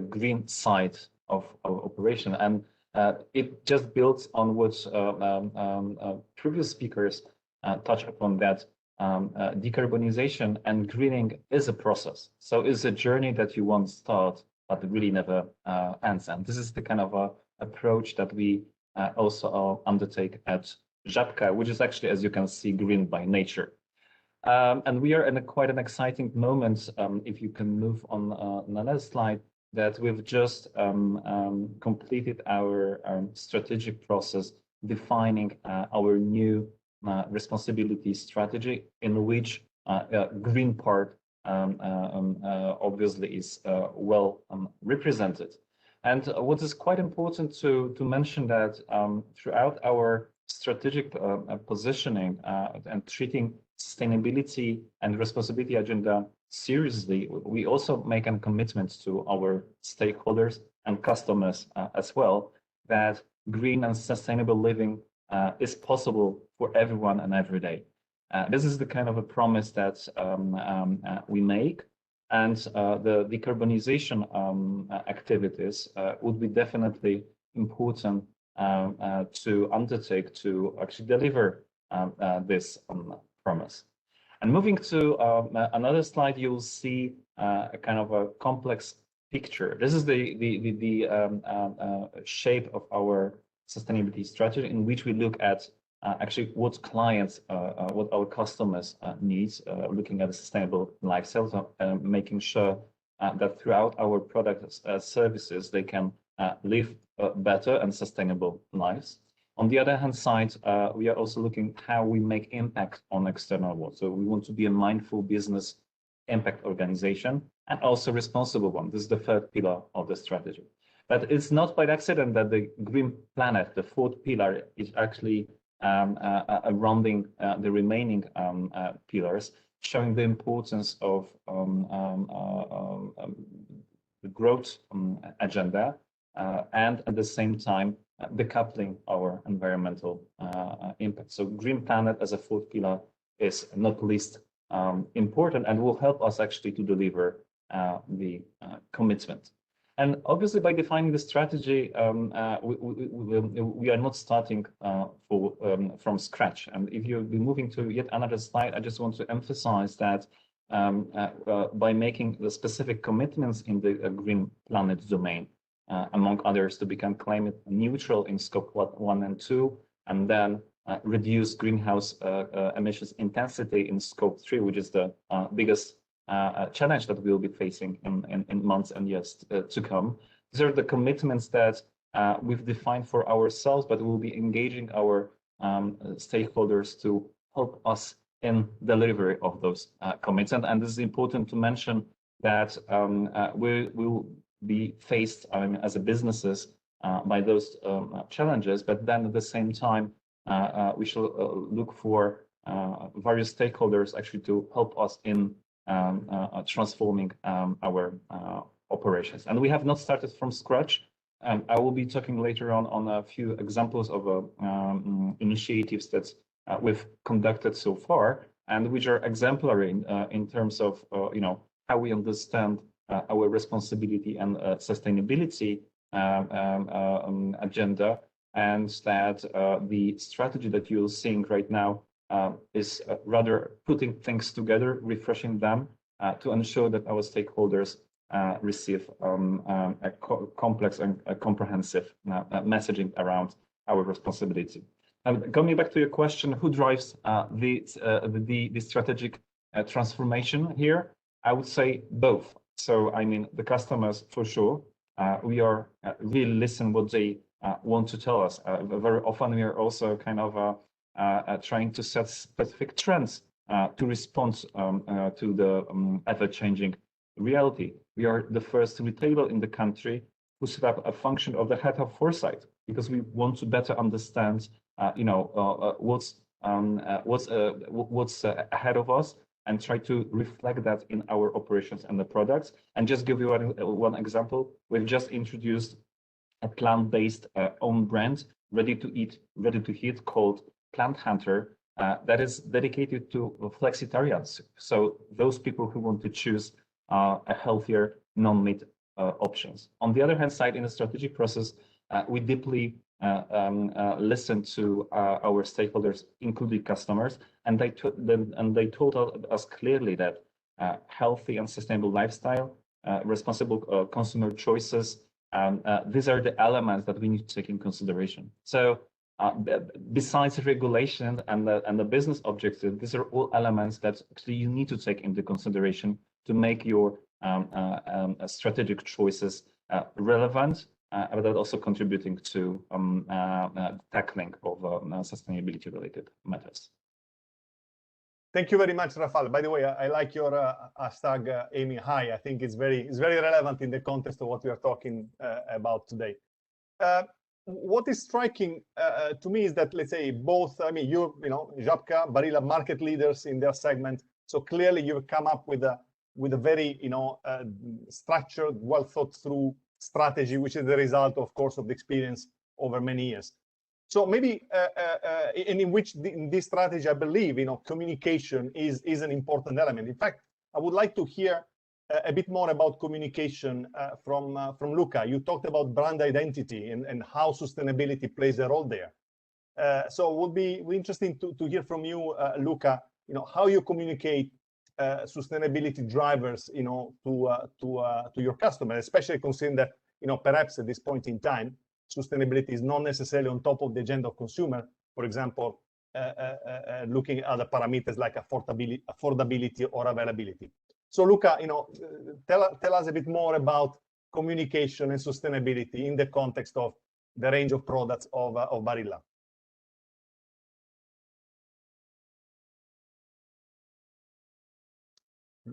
green side of operation, and it just builds on what previous speakers touched upon, that decarbonization and greening is a process. So it's a journey that you won't start, but really never ends. And this is the kind of approach that we also undertake at Żabka, which is actually, as you can see, green by nature. And we are in quite an exciting moment, if you can move on the next slide, that we've just completed our strategic process defining our new responsibility strategy, in which green part obviously is well represented. And what is quite important to mention that throughout our strategic positioning and treating sustainability and responsibility agenda seriously, we also make a commitment to our stakeholders and customers as well, that green and sustainable living is possible for everyone and every day. This is the kind of a promise that we make, and the decarbonization activities would be definitely important to undertake to actually deliver this promise. And moving to another slide, you'll see a kind of a complex picture. This is the shape of our sustainability strategy, in which we look at actually what clients, what our customers need, looking at a sustainable lifestyle, making sure that throughout our products services, they can live better and sustainable lives. On the other hand side, we are also looking how we make impact on external world. So we want to be a mindful business impact organization and also responsible one. This is the third pillar of the strategy. But it's not by accident that the Green Planet, the fourth pillar, is actually rounding the remaining pillars, showing the importance of the growth agenda and at the same time decoupling our environmental impact. So Green Planet as a fourth pillar is not least important and will help us actually to deliver the commitment. And obviously, by defining the strategy, we are not starting from scratch. And if you'll be moving to yet another slide, I just want to emphasize that by making the specific commitments in the Green Planet domain, among others, to become climate neutral in scope 1 and 2, and then reduce greenhouse emissions intensity in scope 3, which is the biggest challenge that we'll be facing in months and years to come. These are the commitments that we've defined for ourselves, but we'll be engaging our stakeholders to help us in delivery of those commitments. And this is important to mention that we will be faced as a businesses by those challenges, but then at the same time, we should look for various stakeholders actually to help us in transforming our operations. And we have not started from scratch. I will be talking later on a few examples of initiatives that we've conducted so far, and which are exemplary in terms of how we understand our responsibility and sustainability agenda, and that the strategy that you're seeing right now is rather putting things together, refreshing them to ensure that our stakeholders receive a complex and a comprehensive messaging around our responsibility. Coming back to your question, who drives the strategic transformation here? I would say both. So I mean the customers for sure. We are really listen what they want to tell us. Very often we are also kind of trying to set specific trends to respond to the ever-changing reality. We are the first retailer in the country who set up a function of the head of foresight, because we want to better understand, what's ahead of us, and try to reflect that in our operations and the products. And just give you one example, we've just introduced a plant-based own brand, ready to eat, ready to heat, called Plant Hunter, that is dedicated to flexitarians. So those people who want to choose a healthier non-meat options. On the other hand side, in the strategic process, we deeply listen to our stakeholders, including customers, and they told us clearly that healthy and sustainable lifestyle, responsible consumer choices, these are the elements that we need to take in consideration. So besides regulation and the business objective, these are all elements that actually you need to take into consideration to make your strategic choices relevant, but also contributing to tackling of sustainability related matters. Thank you very much, Rafal. By the way, I like your hashtag aiming high. I think it's very relevant in the context of what we are talking about today. What is striking to me is that, let's say, both, I mean, Żabka, Barilla, market leaders in their segment. So clearly you've come up with a very, structured, well thought through strategy, which is the result, of course, of the experience over many years. So maybe, and in which in this strategy, I believe, communication is an important element. In fact, I would like to hear a bit more about communication from Luca. You talked about brand identity and how sustainability plays a role there. So it would be interesting to hear from you, Luca, how you communicate sustainability drivers, to your customers, especially considering that, perhaps at this point in time, sustainability is not necessarily on top of the agenda of consumer. For example, looking at other parameters like affordability or availability. So Luca, tell us a bit more about communication and sustainability in the context of the range of products of Barilla.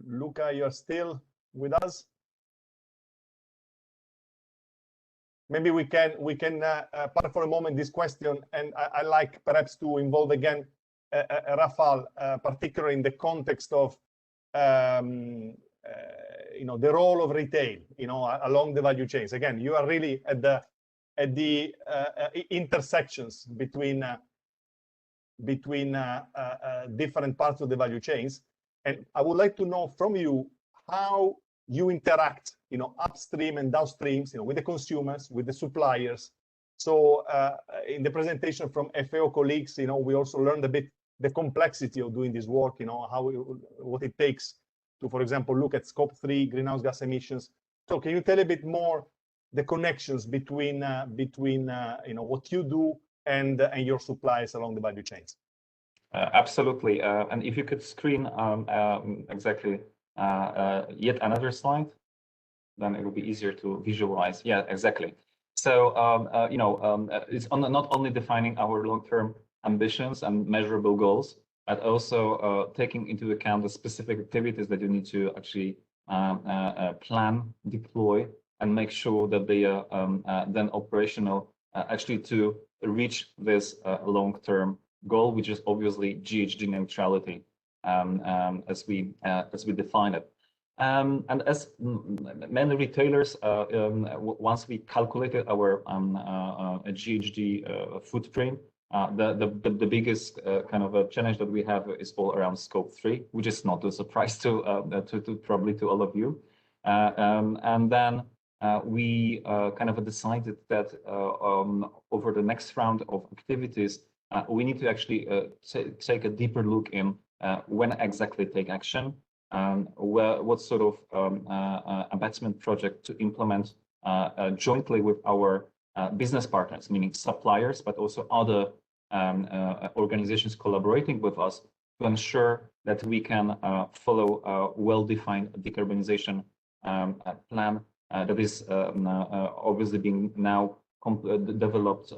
Luca, you're still with us? Maybe we can park for a moment this question, and I like perhaps to involve again Rafal, particularly in the context of the role of retail, along the value chains. Again, you are really at the intersections between between different parts of the value chains. And I would like to know from you how you interact, upstream and downstream, with the consumers, with the suppliers. So in the presentation from FAO colleagues, we also learned a bit the complexity of doing this work, what it takes to, for example, look at scope 3 greenhouse gas emissions. So can you tell a bit more the connections between what you do and your suppliers along the value chains? Absolutely. And if you could screen exactly yet another slide, then it will be easier to visualize. Yeah, exactly. So, it's not only defining our long-term ambitions and measurable goals, but also taking into account the specific activities that you need to actually plan, deploy, and make sure that they are then operational actually to reach this long-term goal, which is obviously GHG neutrality, as we define it. And as many retailers, once we calculated our GHG footprint, the biggest kind of a challenge that we have is all around scope 3, which is not a surprise to probably to all of you. And then we kind of decided that over the next round of activities, we need to actually take a deeper look in when exactly take action, what sort of abatement project to implement jointly with our business partners, meaning suppliers, but also other organizations collaborating with us to ensure that we can follow a well-defined decarbonization plan that is obviously being now developed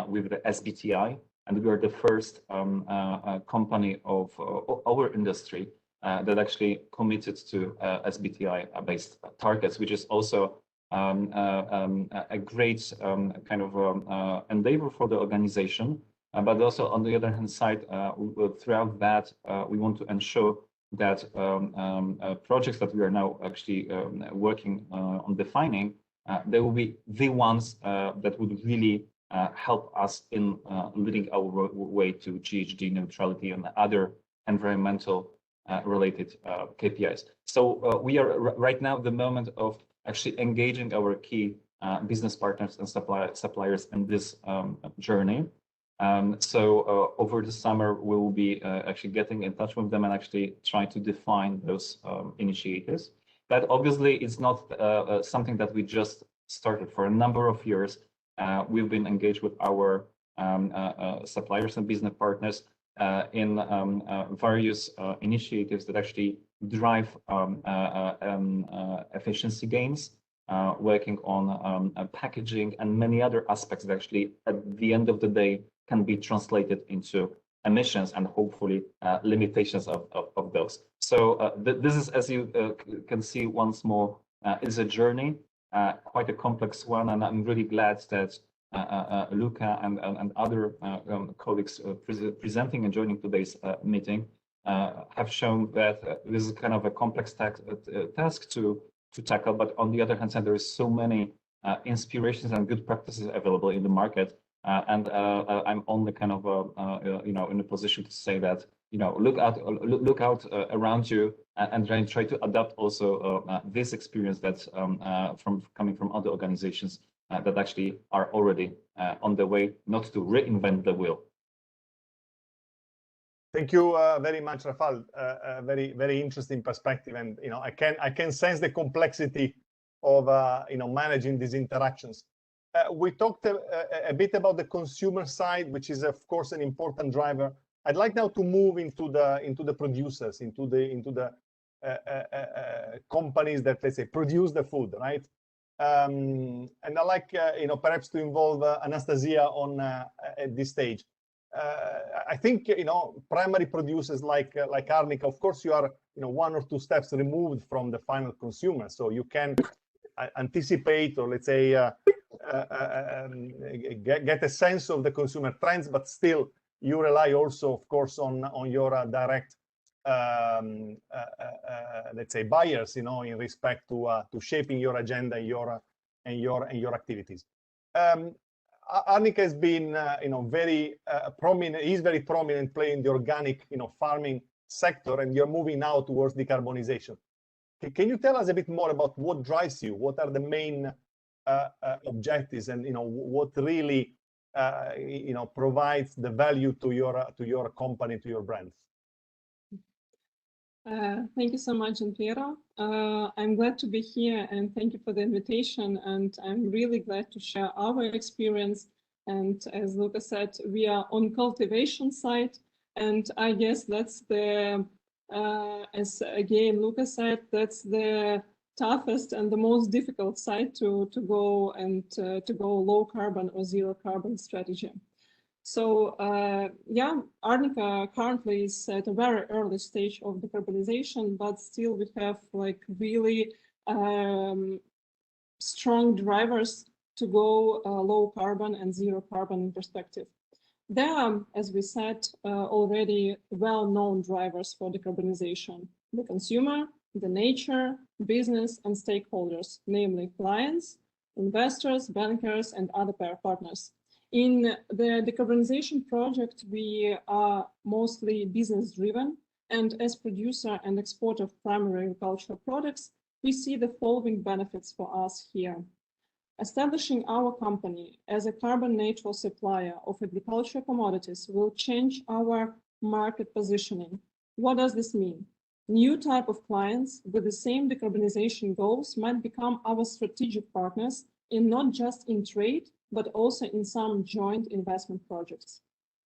with the SBTI. And we are the first company of our industry that actually committed to SBTI-based targets, which is also a great kind of endeavor for the organization. But also on the other hand side, throughout that, we want to ensure that projects that we are now actually working on defining, they will be the ones that would really help us in leading our way to GHG neutrality and other environmental related KPIs. So we are right now at the moment of actually engaging our key business partners and suppliers in this journey. So over the summer, we will be actually getting in touch with them and actually trying to define those initiatives. But obviously, it's not something that we just started. For a number of years, we've been engaged with our suppliers and business partners in various initiatives that actually drive efficiency gains, working on packaging and many other aspects that actually, at the end of the day, can be translated into emissions and hopefully limitations of those. So this is, as you can see once more, is a journey, quite a complex one, and I'm really glad that Luca and other colleagues presenting and joining today's meeting have shown that this is kind of a complex task to tackle, but on the other hand side, there is so many inspirations and good practices available in the market. And I'm only kind of in a position to say that look out around you and try to adapt also this experience that's coming from other organizations that actually are already on the way, not to reinvent the wheel. Thank you very much, Rafal. Very interesting perspective, and I can sense the complexity of managing these interactions. We talked a bit about the consumer side, which is of course an important driver. I'd like now to move into the producers, into the companies that, let's say, produce the food, right? And I like perhaps to involve Anastasia on at this stage. I think primary producers like Arnica, of course, you are one or two steps removed from the final consumer, so you can anticipate, or let's say get a sense of the consumer trends, but still you rely also, of course, on your direct let's say buyers, in respect to shaping your agenda and your activities. Arnica has been, very prominent. He's very prominent playing the organic, farming sector, and you're moving now towards decarbonization. Can you tell us a bit more about what drives you? What are the main objectives, and what really provides the value to your company, to your brands? Thank you so much, Gianpiero. I'm glad to be here, and thank you for the invitation. And I'm really glad to share our experience. And as Luca said, we are on cultivation side, and I guess that's the, as again Luca said, that's the toughest and the most difficult side to go and to go low carbon or zero carbon strategy. So yeah, Arnica currently is at a very early stage of decarbonization, but still we have like really strong drivers to go low carbon and zero carbon perspective. There are, as we said, already well-known drivers for decarbonization: the consumer, the nature, business, and stakeholders, namely clients, investors, bankers, and other partners. In the decarbonization project, we are mostly business-driven, and as producer and exporter of primary agricultural products, we see the following benefits for us here. Establishing our company as a carbon-neutral supplier of agricultural commodities will change our market positioning. What does this mean? New type of clients with the same decarbonization goals might become our strategic partners in not just in trade, but also in some joint investment projects.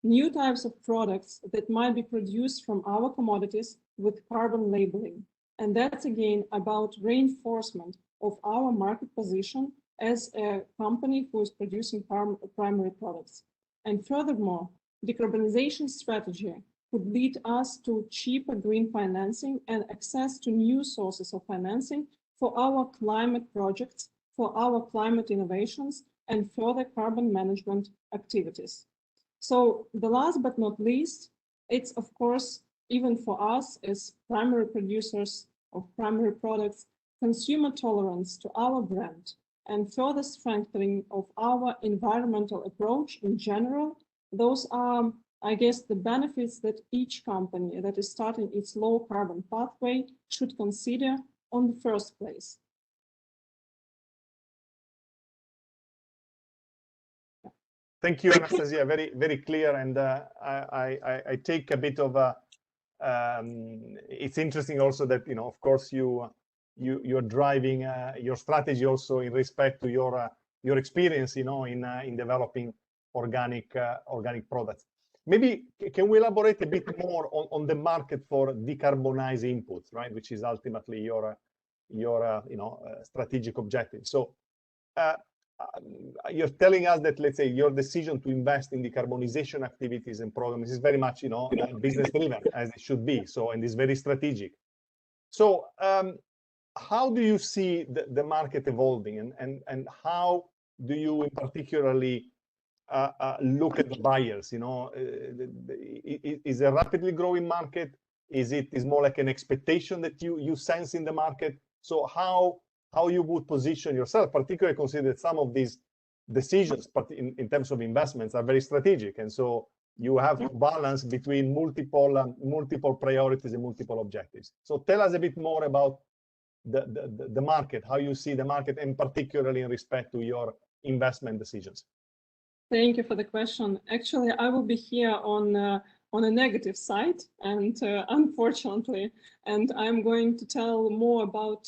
New types of products that might be produced from our commodities with carbon labeling. And that's again about reinforcement of our market position as a company who is producing primary products. And furthermore, decarbonization strategy could lead us to cheaper green financing and access to new sources of financing for our climate projects, for our climate innovations, and further carbon management activities. So the last but not least, it's of course, even for us as primary producers of primary products, consumer tolerance to our brand and further strengthening of our environmental approach in general. Those are, I guess, the benefits that each company that is starting its low carbon pathway should consider on the first place. Thank you, Anastasia. Very, very clear. And I take a bit of a. It's interesting also that of course you're driving your strategy also in respect to your experience, in developing organic products. Maybe can we elaborate a bit more on the market for decarbonizing inputs, right? Which is ultimately your strategic objective. So. You're telling us that, let's say, your decision to invest in decarbonization activities and programs is very much, business driven, as it should be. So, and it's very strategic. So, how do you see the market evolving, and how do you particularly look at the buyers? Is a rapidly growing market? Is more like an expectation that you sense in the market? So how you would position yourself, particularly consider some of these decisions, but in terms of investments, are very strategic, and so you have to balance between multiple priorities and multiple objectives. So tell us a bit more about the market, how you see the market, and particularly in respect to your investment decisions. Thank you for the question. Actually, I will be here on a negative side, and unfortunately, and I'm going to tell more about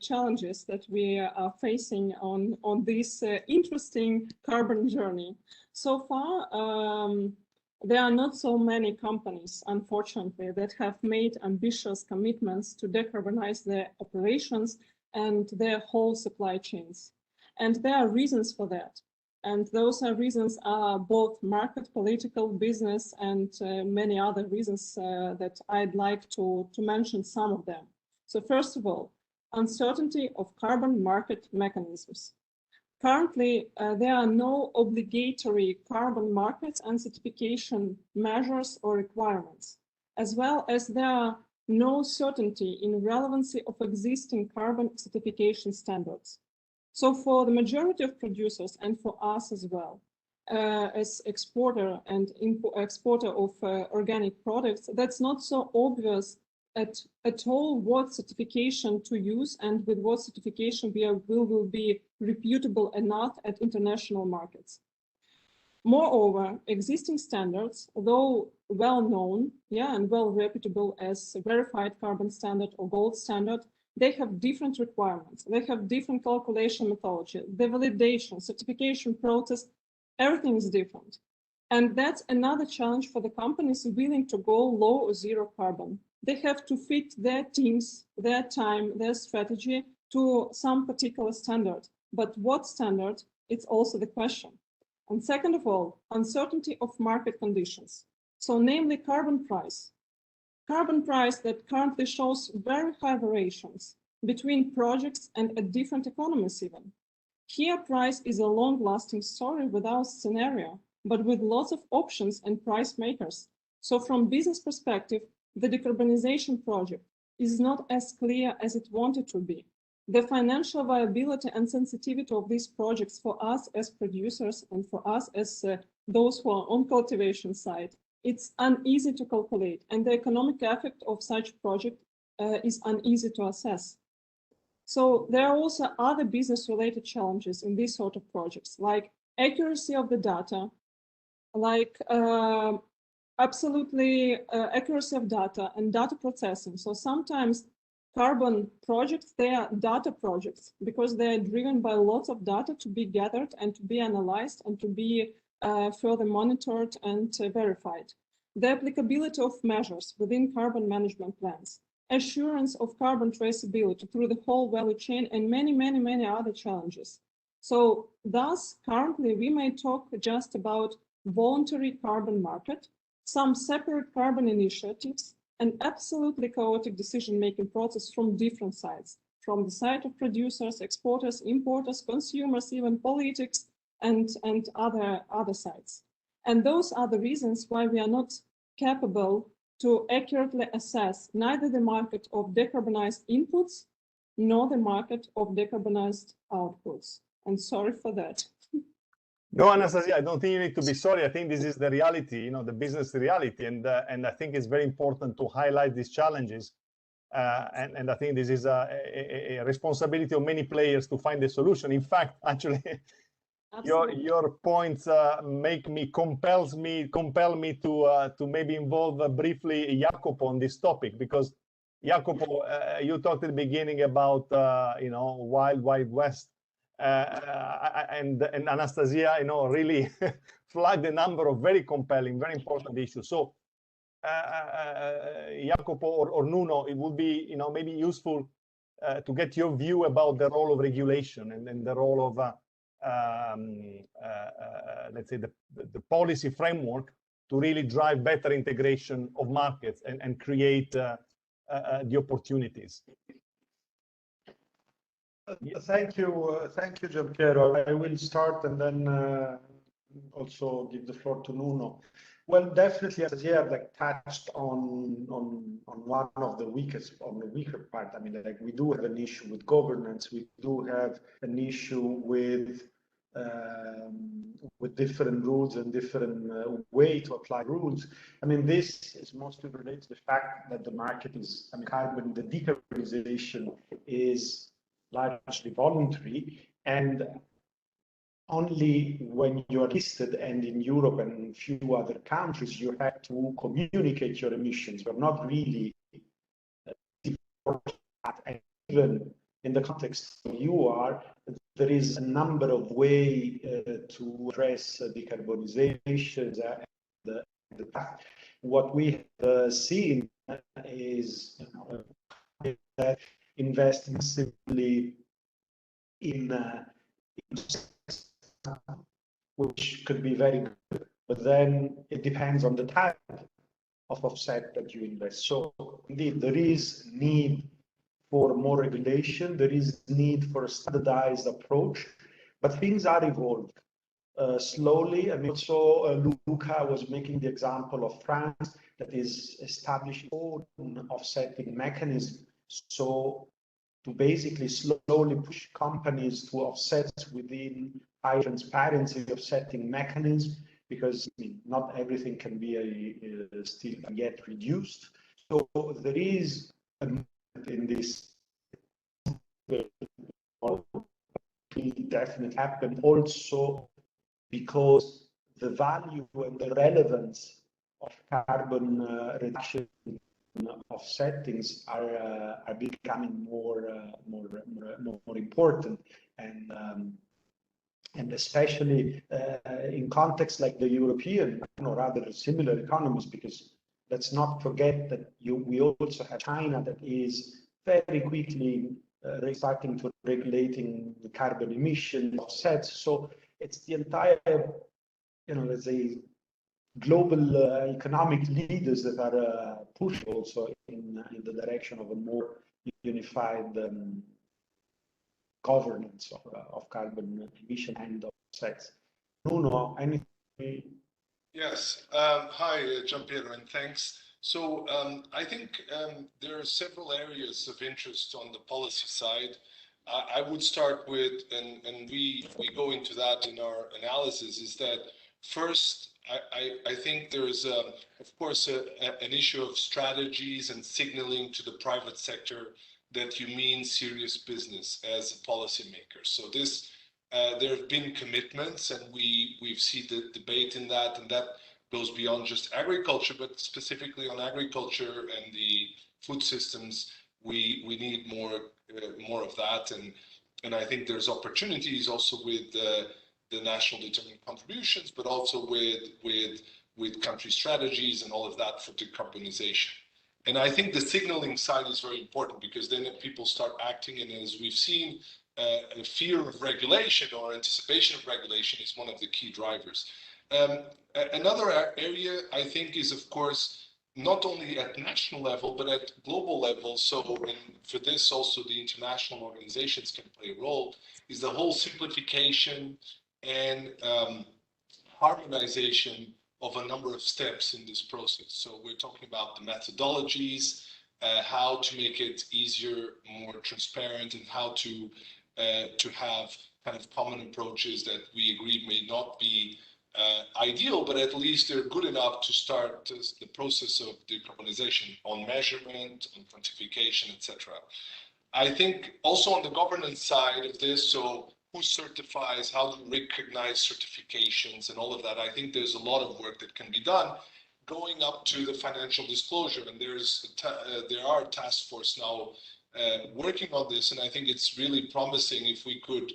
challenges that we are facing on this interesting carbon journey. So far, there are not so many companies, unfortunately, that have made ambitious commitments to decarbonize their operations and their whole supply chains. And there are reasons for that. And those reasons are both market, political, business, and many other reasons that I'd like to mention some of them. So first of all, uncertainty of carbon market mechanisms. Currently, there are no obligatory carbon markets and certification measures or requirements, as well as there are no certainty in relevancy of existing carbon certification standards. So for the majority of producers and for us as well, as exporter and exporter of organic products, that's not so obvious at all what certification to use and with what certification we will be reputable enough at international markets. Moreover, existing standards, though well known, and well reputable as verified carbon standard or gold standard, they have different requirements. They have different calculation methodology. The validation, certification process, everything is different. And that's another challenge for the companies willing to go low or zero carbon. They have to fit their teams, their time, their strategy to some particular standard. But what standard? It's also the question. And second of all, uncertainty of market conditions. So namely carbon price. Carbon price that currently shows very high variations between projects and at different economies even. Here price is a long-lasting story without scenario, but with lots of options and price makers. So from business perspective, the decarbonization project is not as clear as it wanted to be. The financial viability and sensitivity of these projects for us as producers and for us as those who are on cultivation side, it's uneasy to calculate, and the economic effect of such project is uneasy to assess. So there are also other business-related challenges in these sort of projects, like accuracy of the data, like absolutely accuracy of data and data processing. So sometimes carbon projects, they are data projects because they are driven by lots of data to be gathered and to be analyzed and to be further monitored and verified. The applicability of measures within carbon management plans, assurance of carbon traceability through the whole value chain, and many, many, many other challenges. So thus, currently, we may talk just about voluntary carbon market, some separate carbon initiatives, an absolutely chaotic decision-making process from different sides, from the side of producers, exporters, importers, consumers, even politics, and other sides. And those are the reasons why we are not capable to accurately assess neither the market of decarbonized inputs nor the market of decarbonized outputs. And sorry for that. No, Anastasia, I don't think you need to be sorry. I think this is the reality, the business reality. And I think it's very important to highlight these challenges. And I think this is a responsibility of many players to find a solution. In fact, actually, your points compel me to maybe involve briefly Jacopo on this topic, because Jacopo, you talked at the beginning about Wild West. And Anastasia, really flagged a number of very compelling, very important issues. So, Jacopo or Nuno, it would be, maybe useful to get your view about the role of regulation and the role of, let's say, the policy framework to really drive better integration of markets and create the opportunities. Thank you, Gianpiero. I will start and then also give the floor to Nuno. Well, definitely, as you have touched on one of the weaker part. I mean, we do have an issue with governance. We do have an issue with different rules and different way to apply rules. I mean, this is mostly related to the fact that the market is, carbon, the decarbonization is largely voluntary, and only when you are listed and in Europe and a few other countries, you have to communicate your emissions. You're not really, and even in the context you are, there is a number of ways to address decarbonization. What we have seen is invest massively in which could be very good, but then it depends on the type of offset that you invest. So indeed, there is need for more regulation. There is need for a standardized approach, but things are evolved slowly. I mean, also Luca was making the example of France that is establishing own offsetting mechanism. So to basically slowly push companies to offset within high transparency of setting mechanisms, because not everything can be still yet reduced. So there is a movement in this will definitely happen, also because the value and the relevance of carbon reduction offsettings are becoming more important, and especially in contexts like the European or rather similar economies, because let's not forget that we also have China that is very quickly starting to regulating the carbon emission offsets. So it's the entire, let's say, global economic leaders that are pushing also in the direction of a more unified governance of carbon emission and offsets. Nuno, anything? Yes. Hi, Gianpiero, and thanks. So I think there are several areas of interest on the policy side. I would start with, and we go into that in our analysis, is that first, I think there's, of course, an issue of strategies and signaling to the private sector that you mean serious business as a policymaker. So this, there have been commitments, and we've seen the debate in that, and that goes beyond just agriculture, but specifically on agriculture and the food systems, we need more of that, and I think there's opportunities also with the national determined contributions, but also with country strategies and all of that for decarbonization. And I think the signaling side is very important, because then if people start acting, and as we've seen, a fear of regulation or anticipation of regulation is one of the key drivers. Another area, I think, is, of course, not only at national level, but at global level. So for this, also the international organizations can play a role, is the whole simplification and harmonization of a number of steps in this process. So we're talking about the methodologies, how to make it easier, more transparent, and how to have kind of common approaches that we agree may not be ideal, but at least they're good enough to start the process of decarbonization on measurement, on quantification, etc. I think also on the governance side of this, so who certifies, how to recognize certifications and all of that, I think there's a lot of work that can be done going up to the financial disclosure, and there are task force now working on this, and I think it's really promising if we could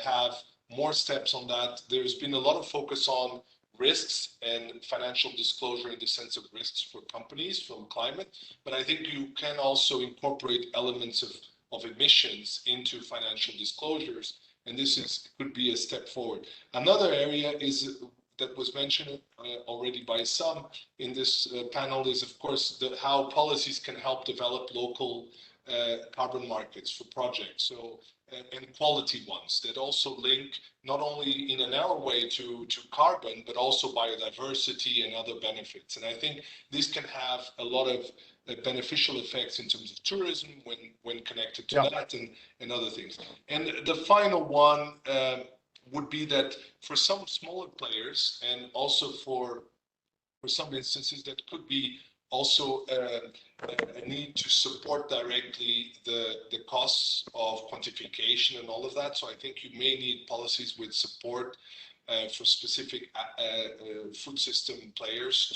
have more steps on that. There's been a lot of focus on risks and financial disclosure in the sense of risks for companies from climate, but I think you can also incorporate elements of emissions into financial disclosures, and this could be a step forward. Another area is that was mentioned already by some in this panel is, of course, how policies can help develop local carbon markets for projects. So and quality ones that also link not only in a narrow way to carbon, but also biodiversity and other benefits. And I think this can have a lot of beneficial effects in terms of tourism when connected to that and other things. And the final one would be that for some smaller players, and also for some instances, that could be also a need to support directly the costs of quantification and all of that. So I think you may need policies with support for specific food system players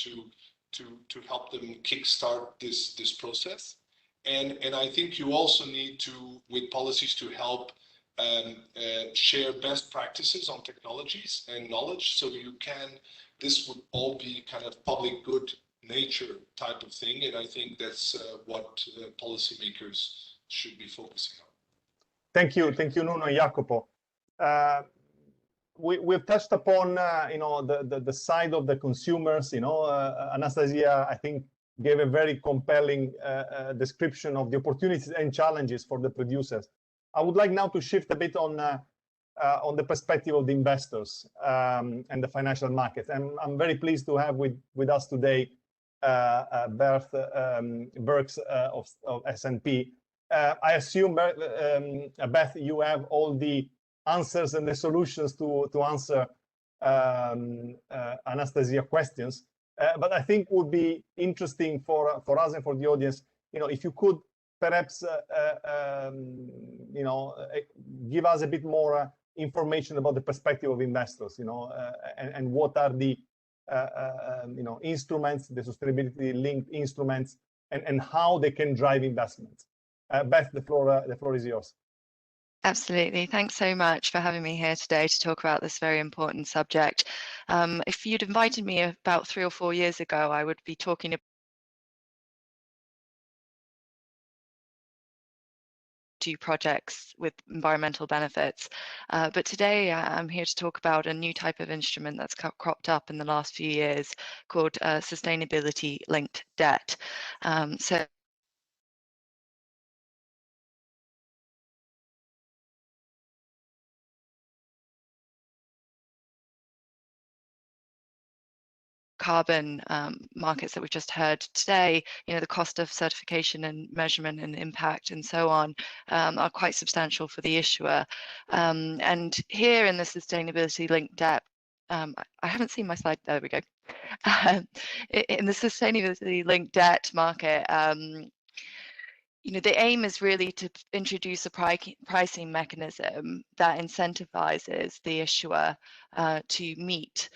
to help them kickstart this process. And I think you also need to, with policies, to help share best practices on technologies and knowledge. So this would all be kind of public good nature type of thing, and I think that's what policymakers should be focusing on. Thank you, Nuno and Jacopo. We've touched upon the side of the consumers. Anastasia, I think, gave a very compelling description of the opportunities and challenges for the producers. I would like now to shift a bit on the perspective of the investors and the financial markets. And I'm very pleased to have with us today Bert Burks of S&P. I assume, Beth, you have all the answers and the solutions to answer Anastasia questions. But I think would be interesting for us and for the audience, if you could perhaps, give us a bit more information about the perspective of investors, and what are the, instruments, the sustainability-linked instruments, and how they can drive investments. Beth, the floor is yours. Absolutely. Thanks so much for having me here today to talk about this very important subject. If you'd invited me about 3 or 4 years ago, I would be talking about projects with environmental benefits. But today I'm here to talk about a new type of instrument that's cropped up in the last few years called sustainability-linked debt. So carbon markets that we've just heard today, the cost of certification and measurement and impact and so on are quite substantial for the issuer. And here in the sustainability-linked debt, I haven't seen my slide, there we go. In the sustainability-linked debt market, the aim is really to introduce a pricing mechanism that incentivizes the issuer to meet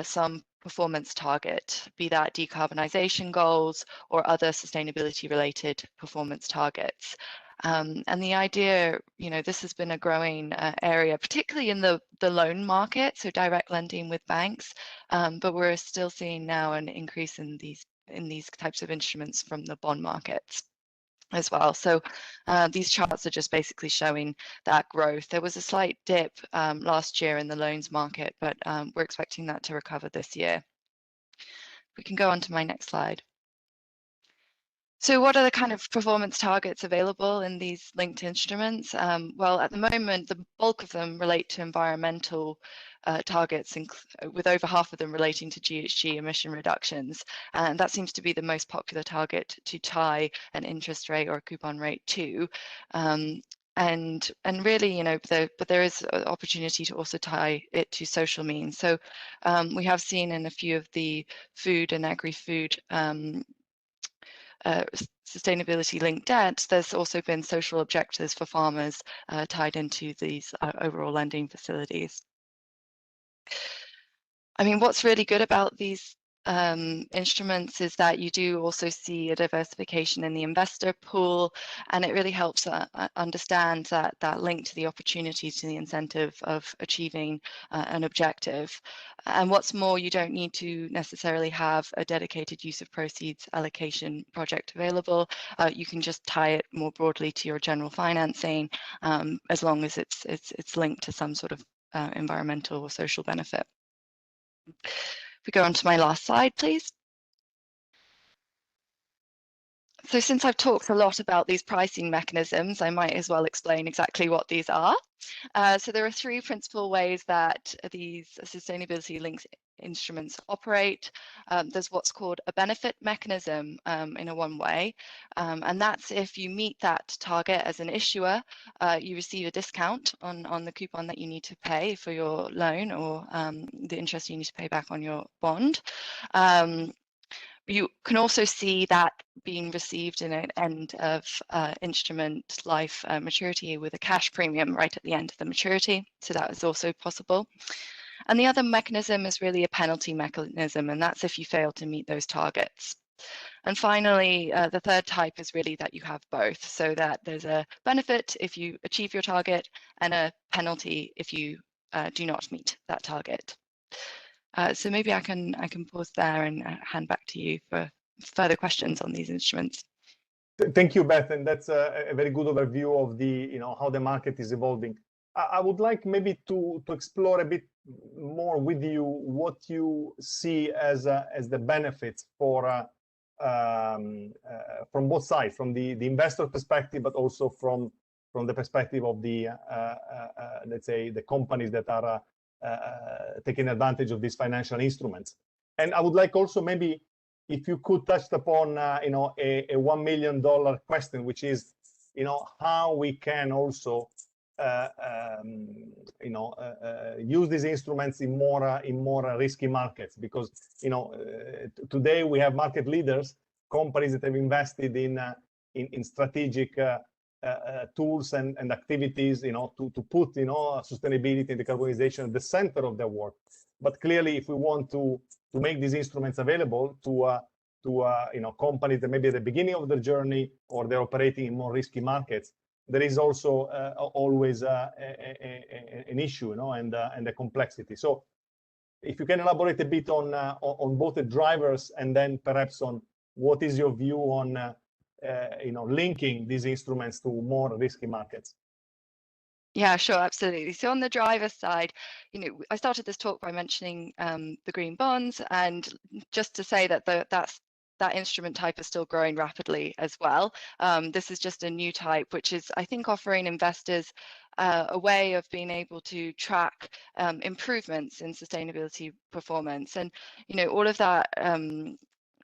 some performance target, be that decarbonisation goals or other sustainability-related performance targets. And the idea, this has been a growing area, particularly in the loan market, so direct lending with banks, but we're still seeing now an increase in these types of instruments from the bond markets as well. So these charts are just basically showing that growth. There was a slight dip last year in the loans market, but we're expecting that to recover this year. We can go on to my next slide. So what are the kind of performance targets available in these linked instruments? Well, at the moment, the bulk of them relate to environmental targets, with over half of them relating to GHG emission reductions. And that seems to be the most popular target to tie an interest rate or a coupon rate to. And really, but there is an opportunity to also tie it to social means. So we have seen in a few of the food and agri-food sustainability-linked debt, there's also been social objectives for farmers tied into these overall lending facilities. I mean, what's really good about these instruments is that you do also see a diversification in the investor pool, and it really helps understand that link to the opportunity, to the incentive of achieving an objective. And what's more, you don't need to necessarily have a dedicated use of proceeds allocation project available. You can just tie it more broadly to your general financing, as long as it's linked to some sort of environmental or social benefit. If we go on to my last slide, please. So since I've talked a lot about these pricing mechanisms, I might as well explain exactly what these are. So there are 3 principal ways that these sustainability-linked instruments operate. There's what's called a benefit mechanism in a one way, and that's if you meet that target as an issuer, you receive a discount on the coupon that you need to pay for your loan, or the interest you need to pay back on your bond. You can also see that being received in an end of instrument life maturity with a cash premium right at the end of the maturity. So that is also possible. And the other mechanism is really a penalty mechanism, and that's if you fail to meet those targets. And finally, the third type is really that you have both, so that there's a benefit if you achieve your target and a penalty if you do not meet that target. So maybe I can pause there and hand back to you for further questions on these instruments. Thank you, Beth, and that's a very good overview of the how the market is evolving. I would like maybe to explore a bit more with you what you see as the benefits for from both sides, from the investor perspective, but also from the perspective of the let's say the companies that are taking advantage of these financial instruments. And I would like also maybe if you could touch upon a $1 million question, which is how we can also use these instruments in more risky markets, because today we have market leaders, companies that have invested in strategic tools and activities, to put sustainability and decarbonization at the center of their work. But clearly, if we want to make these instruments available to companies that maybe at the beginning of their journey, or they're operating in more risky markets, there is also always an issue, and a complexity. So if you can elaborate a bit on both the drivers, and then perhaps on what is your view on linking these instruments to more risky markets. Yeah, sure, absolutely. So on the driver side, I started this talk by mentioning the green bonds, and just to say that that instrument type is still growing rapidly as well. This is just a new type, which is, I think, offering investors a way of being able to track improvements in sustainability performance, and all of that.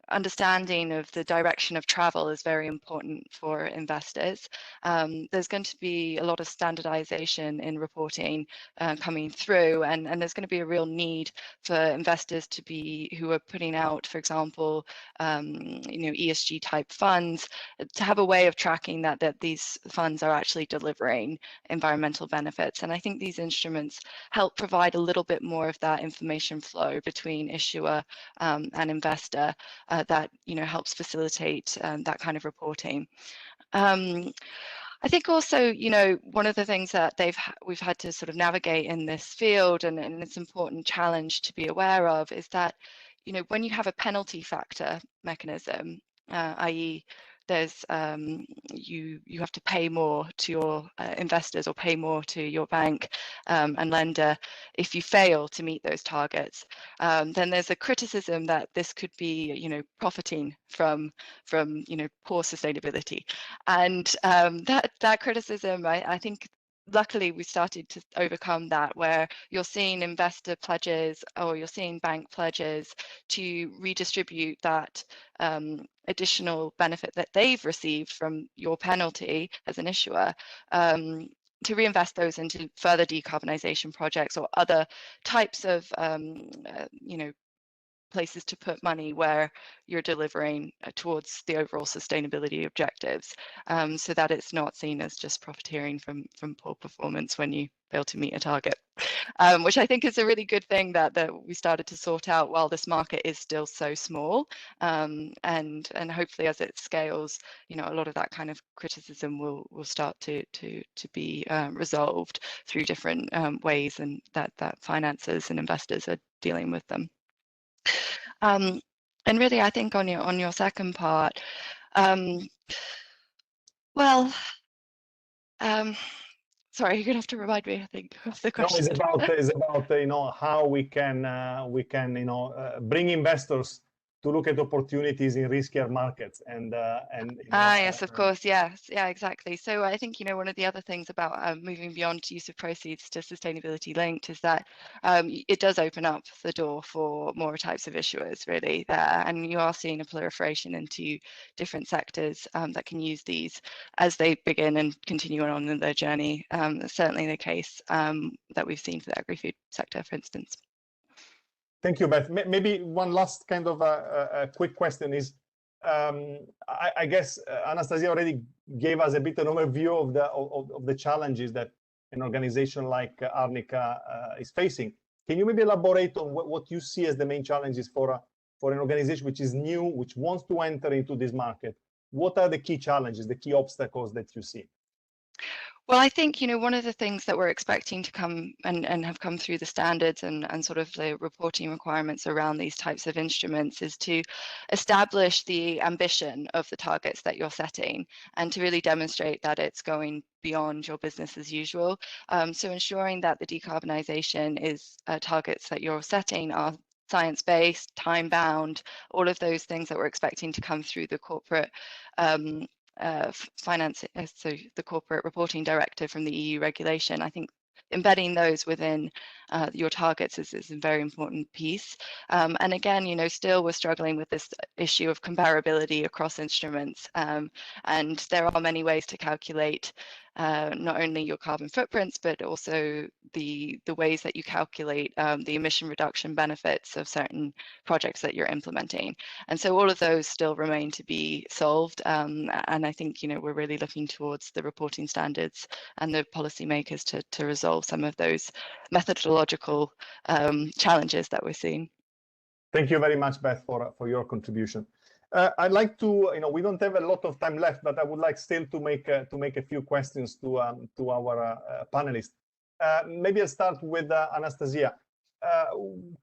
Understanding of the direction of travel is very important for investors. There's going to be a lot of standardization in reporting coming through, and there's going to be a real need for investors who are putting out, for example, ESG type funds, to have a way of tracking that these funds are actually delivering environmental benefits. And I think these instruments help provide a little bit more of that information flow between issuer and investor. That helps facilitate that kind of reporting. I think also, one of the things that we've had to sort of navigate in this field, and it's an important challenge to be aware of, is that when you have a penalty factor mechanism, i.e. there's you have to pay more to your investors, or pay more to your bank and lender if you fail to meet those targets. Then there's a criticism that this could be profiting from poor sustainability, and that criticism, I think, luckily we started to overcome that, where you're seeing investor pledges, or you're seeing bank pledges to redistribute that additional benefit that they've received from your penalty as an issuer, to reinvest those into further decarbonisation projects, or other types of places to put money where you're delivering towards the overall sustainability objectives, so that it's not seen as just profiteering from poor performance when you fail to meet a target, which I think is a really good thing that we started to sort out while this market is still so small, and hopefully as it scales, a lot of that kind of criticism will start to be resolved through different ways, and that financiers and investors are dealing with them. And really, I think on your second part, sorry, you're gonna have to remind me, I think, of the question. No, it's about how we can bring investors to look at opportunities in riskier markets, and yes, of course, yes, yeah, exactly. So I think one of the other things about moving beyond use of proceeds to sustainability linked is that it does open up the door for more types of issuers, really, there, and you are seeing a proliferation into different sectors that can use these as they begin and continue on in their journey. That's certainly the case that we've seen for the agri-food sector, for instance. Thank you, Beth. Maybe one last kind of a quick question is, I guess Anastasia already gave us a bit of an overview of the challenges that an organization like Arnica is facing. Can you maybe elaborate on what you see as the main challenges for an organization which is new, which wants to enter into this market? What are the key challenges, the key obstacles that you see? Well, I think, one of the things that we're expecting to come and have come through the standards and sort of the reporting requirements around these types of instruments is to establish the ambition of the targets that you're setting, and to really demonstrate that it's going beyond your business as usual. So ensuring that the decarbonisation targets that you're setting are science-based, time-bound, all of those things that we're expecting to come through the corporate so the corporate reporting directive from the EU regulation. I think embedding those within your targets is a very important piece. And again, still we're struggling with this issue of comparability across instruments. And there are many ways to calculate not only your carbon footprints, but also the ways that you calculate the emission reduction benefits of certain projects that you're implementing. And so all of those still remain to be solved. And I think, we're really looking towards the reporting standards and the policymakers to resolve some of those methodological challenges that we're seeing. Thank you very much, Beth, for your contribution. I'd like to, we don't have a lot of time left, but I would like still to make a few questions to our panelists. Maybe I'll start with Anastasia.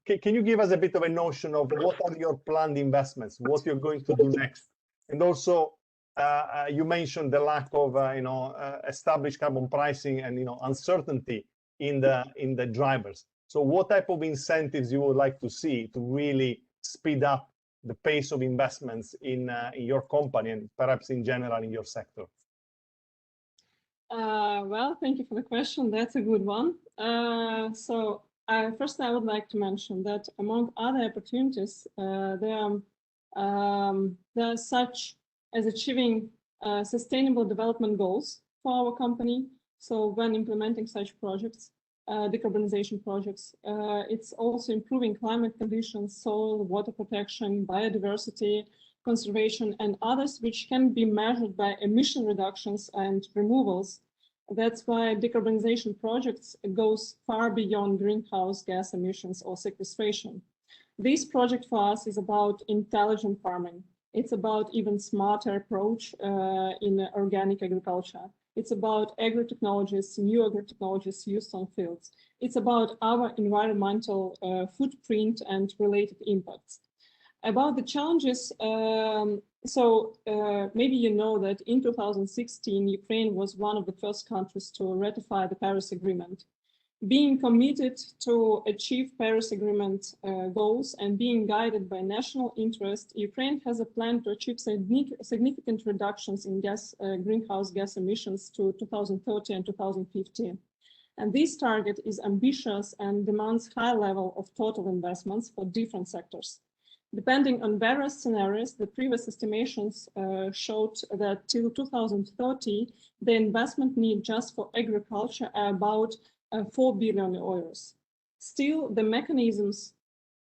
Can you give us a bit of a notion of what are your planned investments, what you're going to do next? And also, you mentioned the lack of, established carbon pricing and, uncertainty in the drivers. So what type of incentives you would like to see to really speed up the pace of investments in your company and perhaps in general in your sector? Well, thank you for the question. That's a good one. First, I would like to mention that among other opportunities, there are such as achieving sustainable development goals for our company. So when implementing such projects, decarbonization projects, it's also improving climate conditions, soil, water protection, biodiversity, conservation, and others which can be measured by emission reductions and removals. That's why decarbonization projects goes far beyond greenhouse gas emissions or sequestration. This project for us is about intelligent farming. It's about even smarter approach in organic agriculture. It's about agri-technologies, new agri-technologies used on fields. It's about our environmental footprint and related impacts. About the challenges, maybe you know that in 2016, Ukraine was one of the first countries to ratify the Paris Agreement. Being committed to achieve Paris Agreement goals and being guided by national interest, Ukraine has a plan to achieve significant reductions in greenhouse gas emissions to 2030 and 2050. And this target is ambitious and demands high level of total investments for different sectors. Depending on various scenarios, the previous estimations showed that till 2030, the investment need just for agriculture are about 4 billion euros. Still, the mechanisms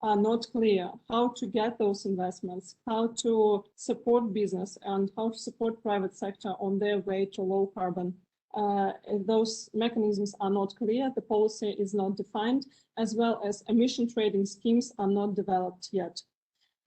are not clear how to get those investments, how to support business, and how to support private sector on their way to low carbon. Those mechanisms are not clear, the policy is not defined, as well as emission trading schemes are not developed yet.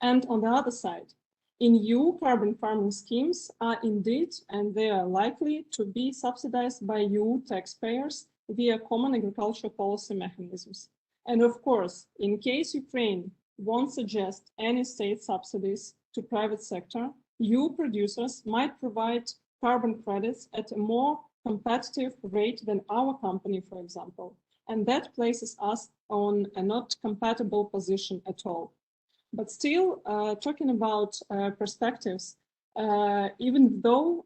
And on the other side, in EU, carbon farming schemes are indeed, and they are likely to be subsidized by EU taxpayers via common agricultural policy mechanisms. And of course, in case Ukraine won't suggest any state subsidies to private sector, EU producers might provide carbon credits at a more competitive rate than our company, for example. And that places us on a not compatible position at all. But still, talking about perspectives, even though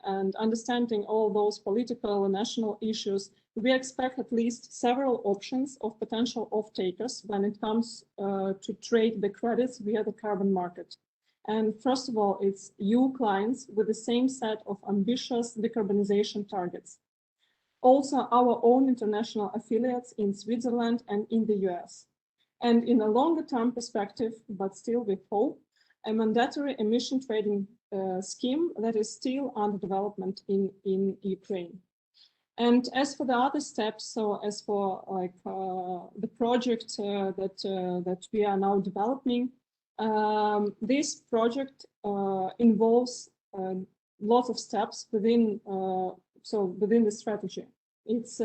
and understanding all those political and national issues, we expect at least several options of potential off-takers when it comes to trade the credits via the carbon market. And first of all, it's EU clients with the same set of ambitious decarbonization targets. Also, our own international affiliates in Switzerland and in the US. And in a longer term perspective, but still with hope, a mandatory emission trading scheme that is still under development in Ukraine. And as for the other steps, so as for the project that we are now developing, this project involves lots of steps within the strategy. It's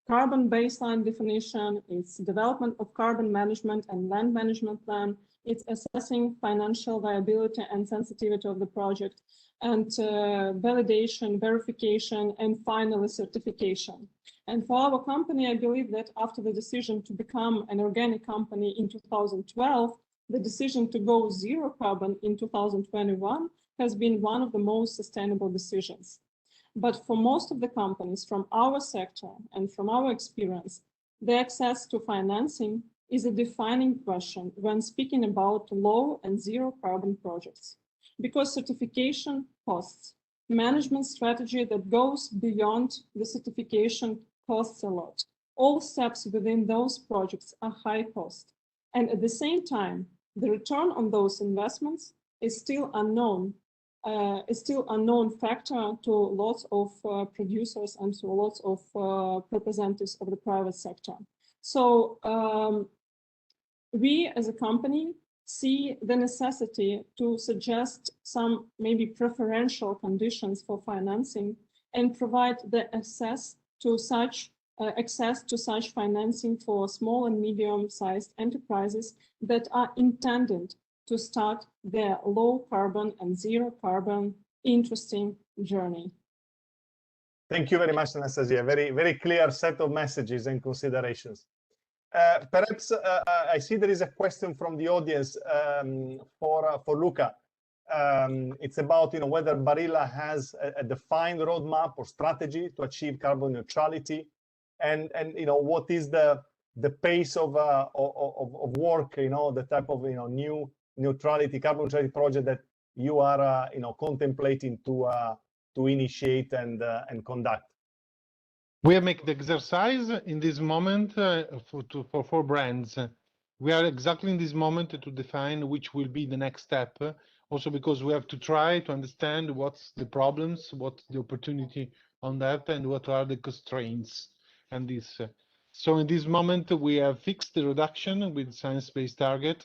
carbon baseline definition, it's development of carbon management and land management plan, it's assessing financial viability and sensitivity of the project, and validation, verification, and finally certification. And for our company, I believe that after the decision to become an organic company in 2012, the decision to go zero carbon in 2021 has been one of the most sustainable decisions. But for most of the companies from our sector and from our experience, the access to financing is a defining question when speaking about low and zero carbon projects, because certification costs. Management strategy that goes beyond the certification costs a lot. All steps within those projects are high cost. And at the same time, the return on those investments is still unknown. Factor to lots of producers and to lots of representatives of the private sector. So we as a company see the necessity to suggest some maybe preferential conditions for financing and provide the access to such financing for small and medium-sized enterprises that are intended to start their low carbon and zero carbon interesting journey. Thank you very much, Anastasia. Very, very clear set of messages and considerations. Perhaps I see there is a question from the audience for Luca. It's about whether Barilla has a defined roadmap or strategy to achieve carbon neutrality, and what is the pace of work, the type of new carbon neutrality project that you are contemplating to initiate and conduct. We are making the exercise in this moment for 4 brands. We are exactly in this moment to define which will be the next step. Also because we have to try to understand what's the problems, what's the opportunity on that, and what are the constraints. And this. So in this moment we have fixed the reduction with science-based target,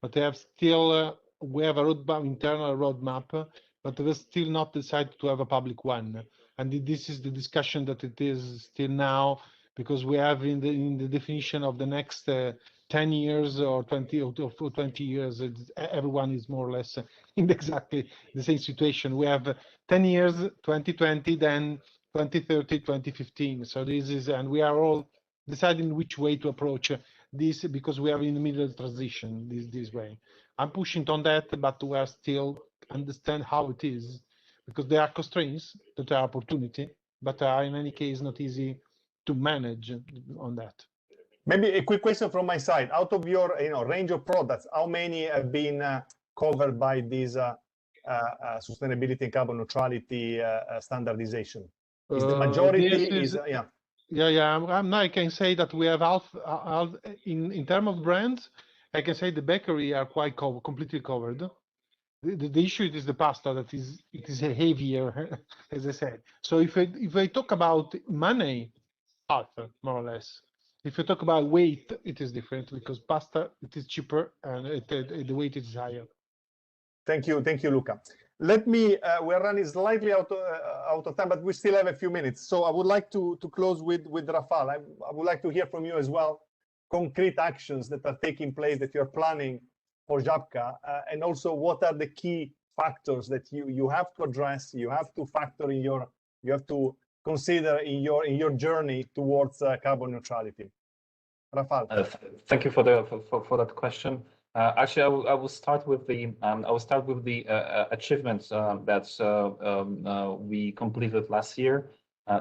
but we have a roadmap, internal roadmap, but we're still not decided to have a public one. And this is the discussion that it is still now, because we have in the definition of the next 10 years or 20 years, everyone is more or less in exactly the same situation. We have 10 years, 2020, then 2030, 2015. So this is, and we are all deciding which way to approach this, because we are in the middle of transition this way. I'm pushing on that, but we are still understand how it is, because there are constraints that are opportunity, but are in any case not easy to manage on that. Maybe a quick question from my side. Out of your range of products, how many have been covered by this sustainability and carbon neutrality standardization? Is the majority? Now I can say that we have half in terms of brands. I can say the bakery are quite completely covered. The issue is the pasta that it is heavier, as I said. So if I talk about money, half more or less. If you talk about weight, it is different, because pasta it is cheaper and the weight is higher. Thank you, Luca. Let me. We're running slightly out of time, but we still have a few minutes. So I would like to close with Rafal. I would like to hear from you as well. Concrete actions that are taking place that you're planning for Żabka, and also what are the key factors that you have to address, you have to factor in you have to consider in your journey towards carbon neutrality. Rafal. Thank you for that question. Actually, I will start with the achievements that we completed last year.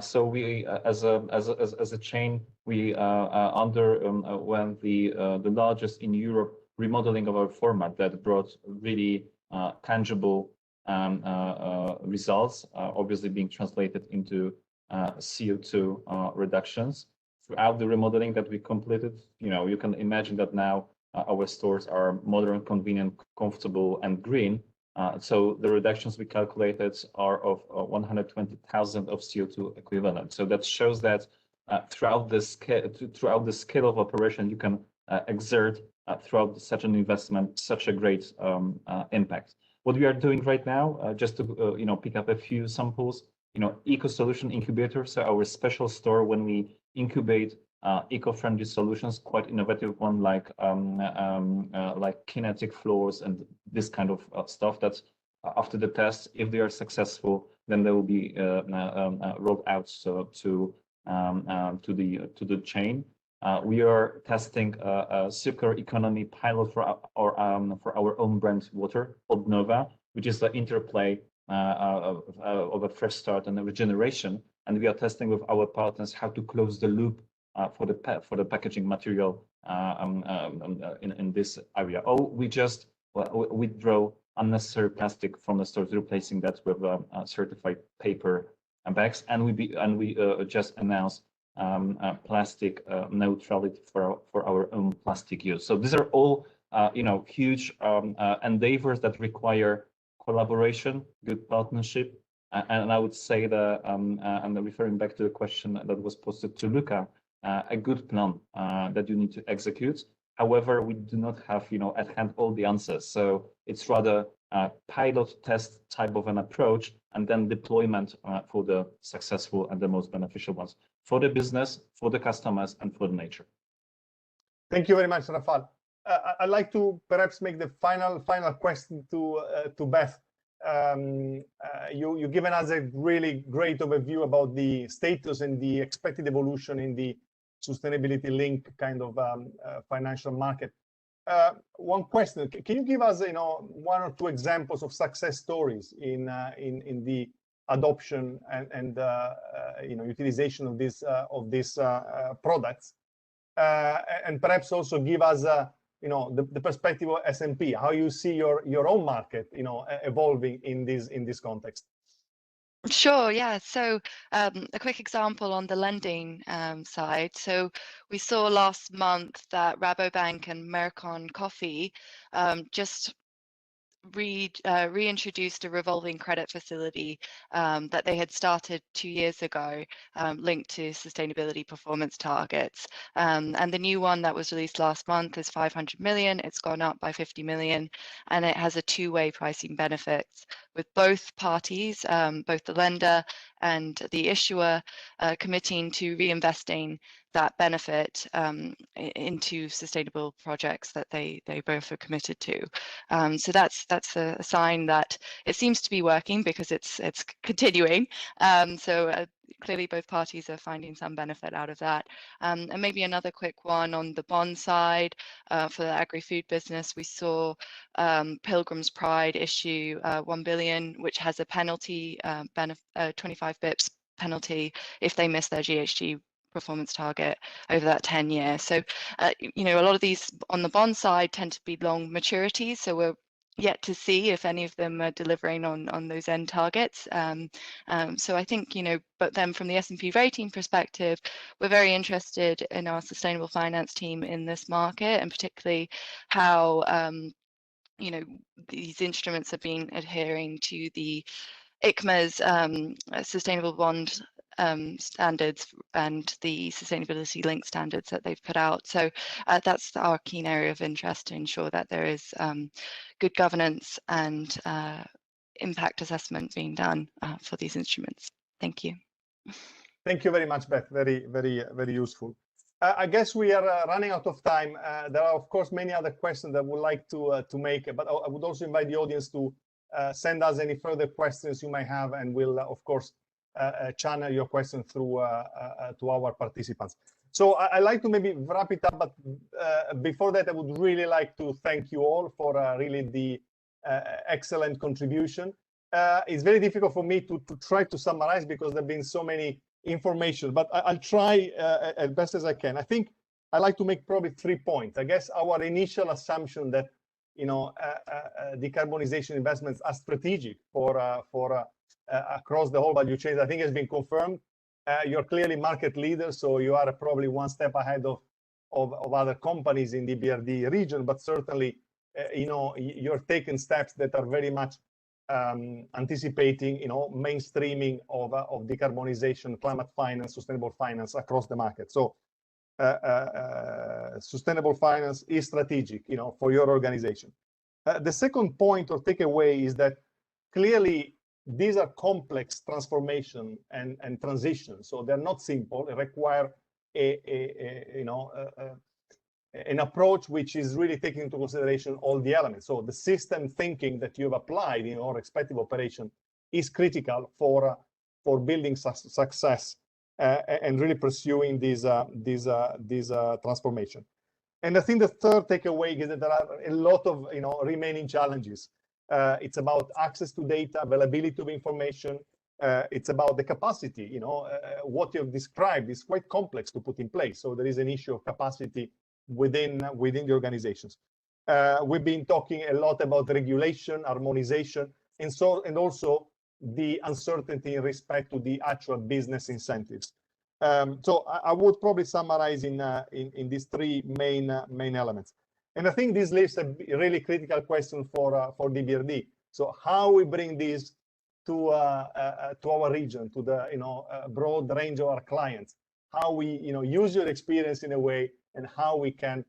So we, as a chain, we underwent the largest in Europe remodeling of our format that brought really tangible results, obviously being translated into CO2 reductions. Throughout the remodeling that we completed, you can imagine that now our stores are modern, convenient, comfortable, and green. So the reductions we calculated are of 120,000 of CO2 equivalent. So that shows that throughout the scale of operation, you can exert throughout such an investment such a great impact. What we are doing right now, just to pick up a few samples, Eco Solution Incubator, so our special store when we incubate eco-friendly solutions, quite innovative one like kinetic floors and this kind of stuff. That after the test, if they are successful, then they will be rolled out to the chain. We are testing a circular economy pilot for our own brand water, Odnowa, which is the interplay of a fresh start and a regeneration. And we are testing with our partners how to close the loop for the packaging material in this area. Or we just withdraw unnecessary plastic from the stores, replacing that with certified paper bags, and we just announced plastic neutrality for our own plastic use. So these are all huge endeavors that require collaboration, good partnership, and I would say that and referring back to the question that was posted to Luca, a good plan that you need to execute. However, we do not have at hand all the answers, so it's rather a pilot test type of an approach, and then deployment for the successful and the most beneficial ones for the business, for the customers, and for the nature. Thank you very much, Rafal. I'd like to perhaps make the final question to Beth. You've given us a really great overview about the status and the expected evolution in the sustainability link kind of financial market. One question: can you give us, one or two examples of success stories in the adoption and utilization of these products, and perhaps also give us the perspective of S&P, how you see your own market evolving in this context. Sure, yeah. So a quick example on the lending side. So we saw last month that Rabobank and Mercon Coffee just reintroduced a revolving credit facility that they had started 2 years ago, linked to sustainability performance targets. And the new one that was released last month is 500 million. It's gone up by 50 million, and it has a two-way pricing benefits with both parties, both the lender and the issuer, committing to reinvesting that benefit into sustainable projects that they both are committed to. So that's a sign that it seems to be working, because it's continuing. So clearly both parties are finding some benefit out of that. And maybe another quick one on the bond side, for the agri-food business, we saw Pilgrim's Pride issue 1 billion, which has a penalty, 25 bips penalty if they miss their GHG performance target over that 10 years. So, a lot of these on the bond side tend to be long maturities. So we're yet to see if any of them are delivering on those end targets. So I think, but then from the S&P rating perspective, we're very interested in our sustainable finance team in this market, and particularly how, these instruments have been adhering to the ICMA's sustainable bond standards and the sustainability linked standards that they've put out. So that's our keen area of interest, to ensure that there is good governance and impact assessment being done for these instruments. Thank you. Thank you very much, Beth. Very, very, very useful. I guess we are running out of time. There are, of course, many other questions that I would like to make, but I would also invite the audience to send us any further questions you might have, and we'll, of course, channel your question through to our participants. So I'd like to maybe wrap it up, but before that, I would really like to thank you all for really the excellent contribution. It's very difficult for me to try to summarize, because there have been so many information, but I'll try as best as I can. I think I'd like to make probably 3 points. I guess our initial assumption that decarbonization investments are strategic for across the whole value chain, I think has been confirmed. You're clearly market leaders, so you are probably one step ahead of other companies in the EBRD region, but certainly you're taking steps that are very much anticipating mainstreaming of decarbonization, climate finance, sustainable finance across the market. So sustainable finance is strategic for your organization. The second point or takeaway is that clearly these are complex transformation and transition, so they're not simple. They require an approach which is really taking into consideration all the elements. So the system thinking that you've applied in your respective operation is critical for building success and really pursuing these transformation. And I think the third takeaway is that there are a lot of remaining challenges. It's about access to data, availability of information, it's about the capacity. What you have described is quite complex to put in place. So there is an issue of capacity within the organizations. We've been talking a lot about regulation, harmonization, and also the uncertainty in respect to the actual business incentives. So I would probably summarize in these three main elements. And I think this leaves a really critical question for the EBRD. So how we bring this to our region, to the broad range of our clients, how we use your experience in a way, and how we can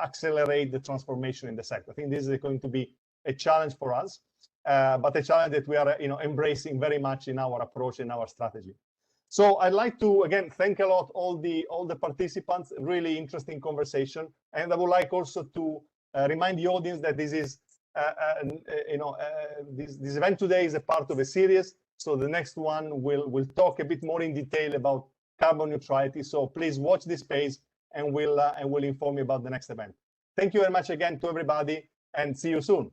accelerate the transformation in the sector. I think this is going to be a challenge for us, but a challenge that we are embracing very much in our approach, in our strategy. So I'd like to again thank a lot all the participants. Really interesting conversation, and I would like also to remind the audience that this is this event today is a part of a series. So the next one will talk a bit more in detail about carbon neutrality. So please watch this space, and we'll inform you about the next event. Thank you very much again to everybody, and see you soon.